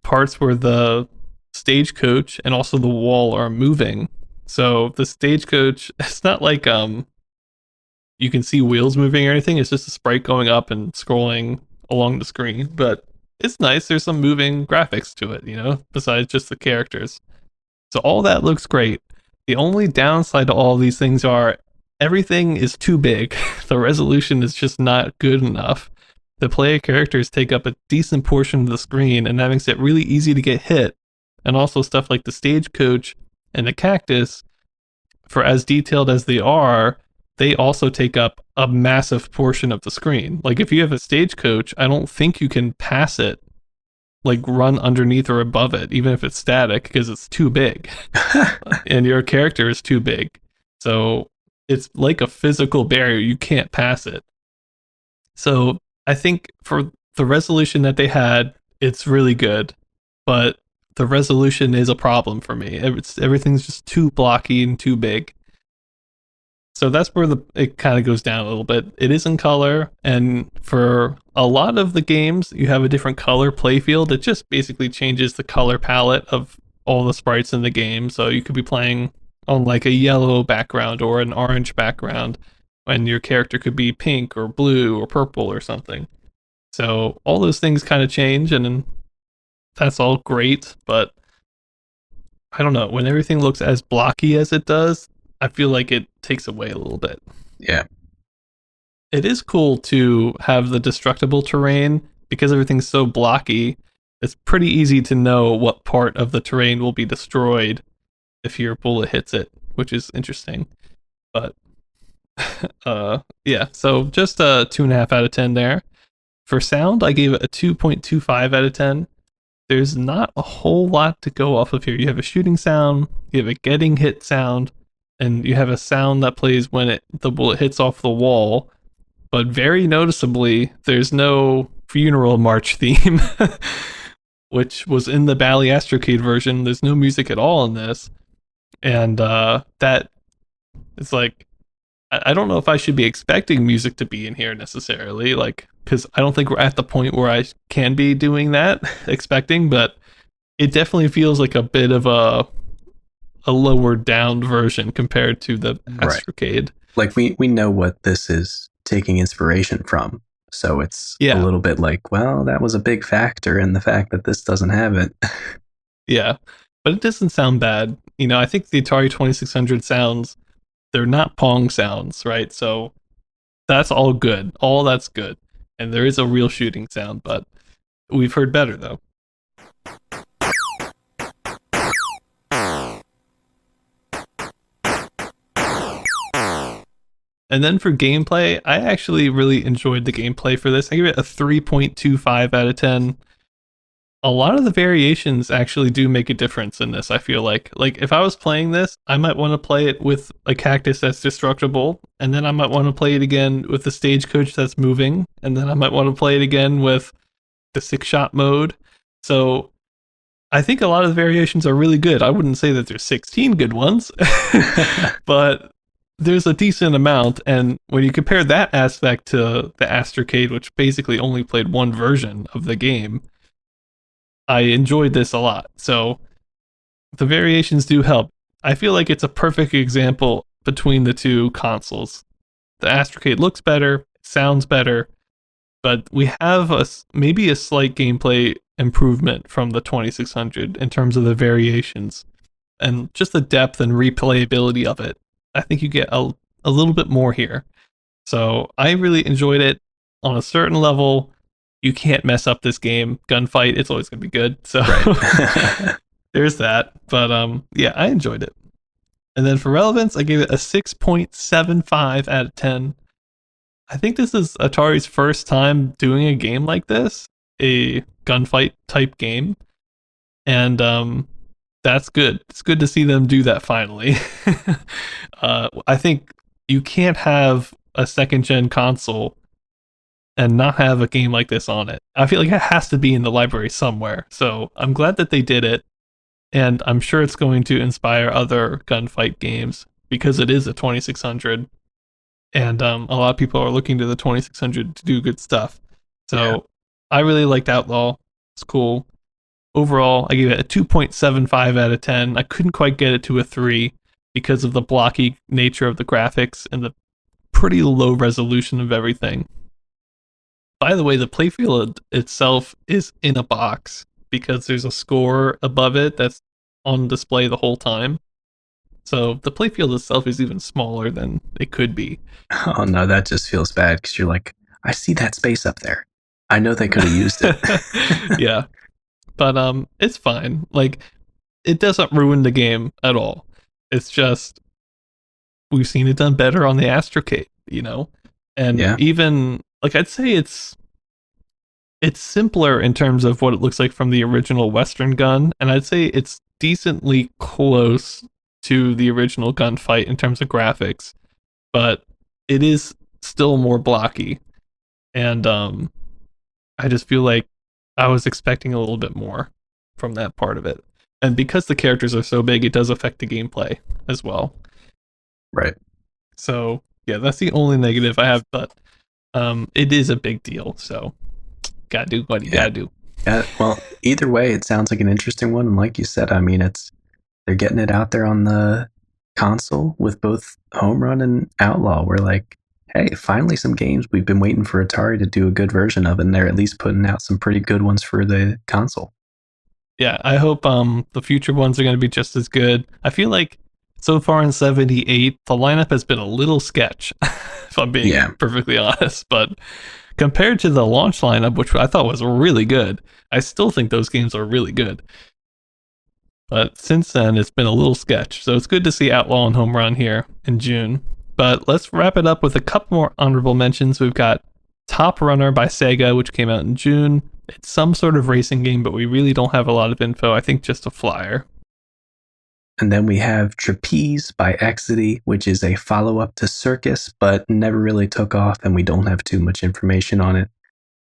Speaker 1: parts where the stagecoach and also the wall are moving. So the stagecoach, it's not like you can see wheels moving or anything. It's just a sprite going up and scrolling along the screen. But it's nice. There's some moving graphics to it, besides just the characters. So all that looks great. The only downside to all these things are everything is too big. The resolution is just not good enough. The player characters take up a decent portion of the screen, and that makes it really easy to get hit. And also stuff like the stagecoach and the cactus, for as detailed as they are, they also take up a massive portion of the screen. Like if you have a stagecoach, I don't think you can pass it, like run underneath or above it, even if it's static, because it's too big. And your character is too big. So it's like a physical barrier. You can't pass it. So I think for the resolution that they had, it's really good. But the resolution is a problem for me. Everything's just too blocky and too big. So that's where it kind of goes down a little bit. It is in color, and for a lot of the games, you have a different color playfield. It just basically changes the color palette of all the sprites in the game. So you could be playing on like a yellow background or an orange background, and your character could be pink or blue or purple or something. So all those things kind of change, and that's all great. But I don't know, when everything looks as blocky as it does, I feel like it takes away a little bit.
Speaker 2: Yeah.
Speaker 1: It is cool to have the destructible terrain because everything's so blocky. It's pretty easy to know what part of the terrain will be destroyed if your bullet hits it, which is interesting. But yeah, so just a 2.5 out of 10 there. For sound, I gave it a 2.25 out of 10. There's not a whole lot to go off of here. You have a shooting sound, you have a getting hit sound, and you have a sound that plays when the bullet hits off the wall. But very noticeably, there's no funeral march theme, which was in the Bally Astrocade version. There's no music at all in this. And that is like, I don't know if I should be expecting music to be in here necessarily, like, because I don't think we're at the point where I can be doing that, expecting, but it definitely feels like a bit of a lowered down version compared to the Astrocade.
Speaker 2: Right. Like we know what this is taking inspiration from. So it's a little bit like, well, that was a big factor in the fact that this doesn't have it.
Speaker 1: Yeah, but it doesn't sound bad. You know, I think the Atari 2600 sounds, they're not Pong sounds, right? So that's all good. All that's good. And there is a real shooting sound, but we've heard better though. And then for gameplay, I actually really enjoyed the gameplay for this. I give it a 3.25 out of 10. A lot of the variations actually do make a difference in this, I feel like. Like, if I was playing this, I might want to play it with a cactus that's destructible, and then I might want to play it again with the stagecoach that's moving, and then I might want to play it again with the 6-shot mode. So I think a lot of the variations are really good. I wouldn't say that there's 16 good ones, but there's a decent amount, and when you compare that aspect to the Astrocade, which basically only played one version of the game, I enjoyed this a lot. So the variations do help. I feel like it's a perfect example between the two consoles. The Astrocade looks better, sounds better, but we have maybe a slight gameplay improvement from the 2600 in terms of the variations and just the depth and replayability of it. I think you get a little bit more here. So I really enjoyed it. On a certain level, you can't mess up this game. Gunfight, it's always going to be good. So right. There's that. But yeah, I enjoyed it. And then for relevance, I gave it a 6.75 out of 10. I think this is Atari's first time doing a game like this, a gunfight type game. And that's good. It's good to see them do that finally. I think you can't have a second gen console and not have a game like this on it. I feel like it has to be in the library somewhere. So I'm glad that they did it. And I'm sure it's going to inspire other gunfight games because it is a 2600. And a lot of people are looking to the 2600 to do good stuff. So I really liked Outlaw. It's cool. Overall, I gave it a 2.75 out of 10. I couldn't quite get it to a 3 because of the blocky nature of the graphics and the pretty low resolution of everything. By the way, the playfield itself is in a box because there's a score above it that's on display the whole time. So the playfield itself is even smaller than it could be.
Speaker 2: Oh no, that just feels bad because you're like, I see that space up there. I know they could have used it.
Speaker 1: Yeah. But it's fine. Like, it doesn't ruin the game at all. It's just we've seen it done better on the Astrocade, you know? And even like I'd say it's simpler in terms of what it looks like from the original Western gun, and I'd say it's decently close to the original gunfight in terms of graphics, but it is still more blocky. And I just feel like I was expecting a little bit more. from that part of it. And because the characters are so big, it does affect the gameplay as well.
Speaker 2: Right.
Speaker 1: So yeah, that's the only negative I have, but it is a big deal. So gotta do what you
Speaker 2: Yeah.
Speaker 1: gotta do.
Speaker 2: Well, either way, it sounds like an interesting one. And like you said, I mean, they're getting it out there on the console with both Home Run and Outlaw. We're like, hey, finally some games we've been waiting for Atari to do a good version of, and they're at least putting out some pretty good ones for the console.
Speaker 1: Yeah, I hope the future ones are gonna be just as good. I feel like so far in '78, the lineup has been a little sketch, if I'm being
Speaker 2: Yeah.
Speaker 1: perfectly honest. But compared to the launch lineup, which I thought was really good, I still think those games are really good. But since then, it's been a little sketch. So it's good to see Outlaw and Home Run here in June. But let's wrap it up with a couple more honorable mentions. We've got Top Runner by Sega, which came out in June. It's some sort of racing game, but we really don't have a lot of info. I think just a flyer.
Speaker 2: And then we have Trapeze by Exidy, which is a follow up to Circus, but never really took off, and we don't have too much information on it.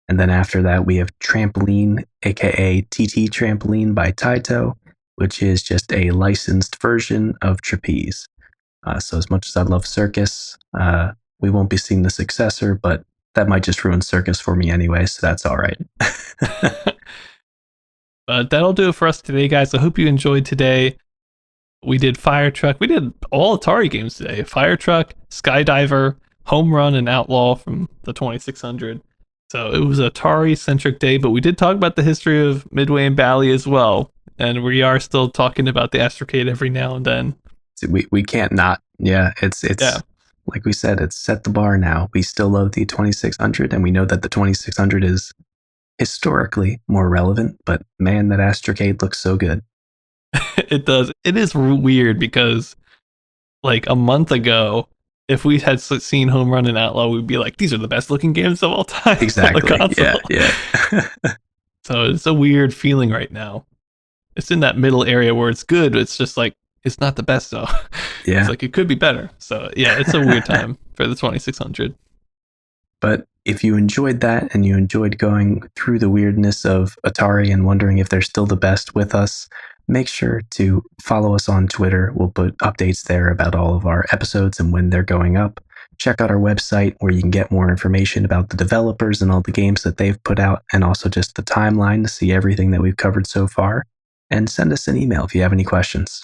Speaker 2: And then after that, we have Trampoline, aka TT Trampoline by Taito, which is just a licensed version of Trapeze. So as much as I love Circus, we won't be seeing the successor, but that might just ruin Circus for me anyway, so that's all right.
Speaker 1: But that'll do it for us today, guys. I hope you enjoyed today. We did Fire Truck. We did all Atari games today. Fire Truck, Skydiver, Home Run, and Outlaw from the 2600. So it was an Atari-centric day, but we did talk about the history of Midway and Bally as well. And we are still talking about the Astrocade every now and then.
Speaker 2: We can't not. Yeah, it's like we said, it's set the bar now. We still love the 2600, and we know that the 2600 is historically more relevant, but man, that Astrocade looks so good.
Speaker 1: It does. It is weird because like a month ago, if we had seen Home Run and Outlaw, we'd be like, these are the best looking games of all time.
Speaker 2: Exactly. Yeah.
Speaker 1: So it's a weird feeling right now. It's in that middle area where it's good. It's just like, it's not the best though.
Speaker 2: Yeah.
Speaker 1: It's like, it could be better. So yeah, it's a weird time for the 2600.
Speaker 2: But if you enjoyed that and you enjoyed going through the weirdness of Atari and wondering if they're still the best with us, make sure to follow us on Twitter. We'll put updates there about all of our episodes and when they're going up. Check out our website where you can get more information about the developers and all the games that they've put out, and also just the timeline to see everything that we've covered so far. And send us an email if you have any questions.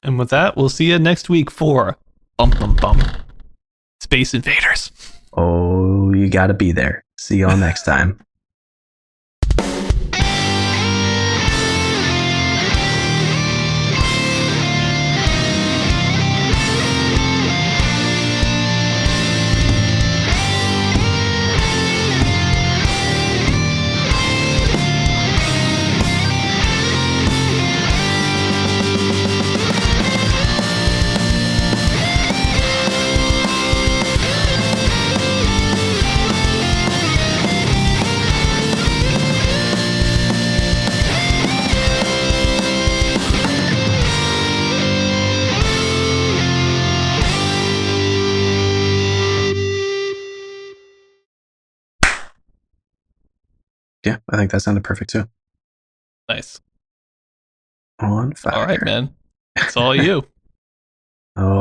Speaker 1: And with that, we'll see you next week for Space Invaders.
Speaker 2: Oh, you gotta be there. See y'all next time. Yeah, I think that sounded perfect too.
Speaker 1: Nice.
Speaker 2: On fire.
Speaker 1: All right, man. It's all you.
Speaker 2: Oh,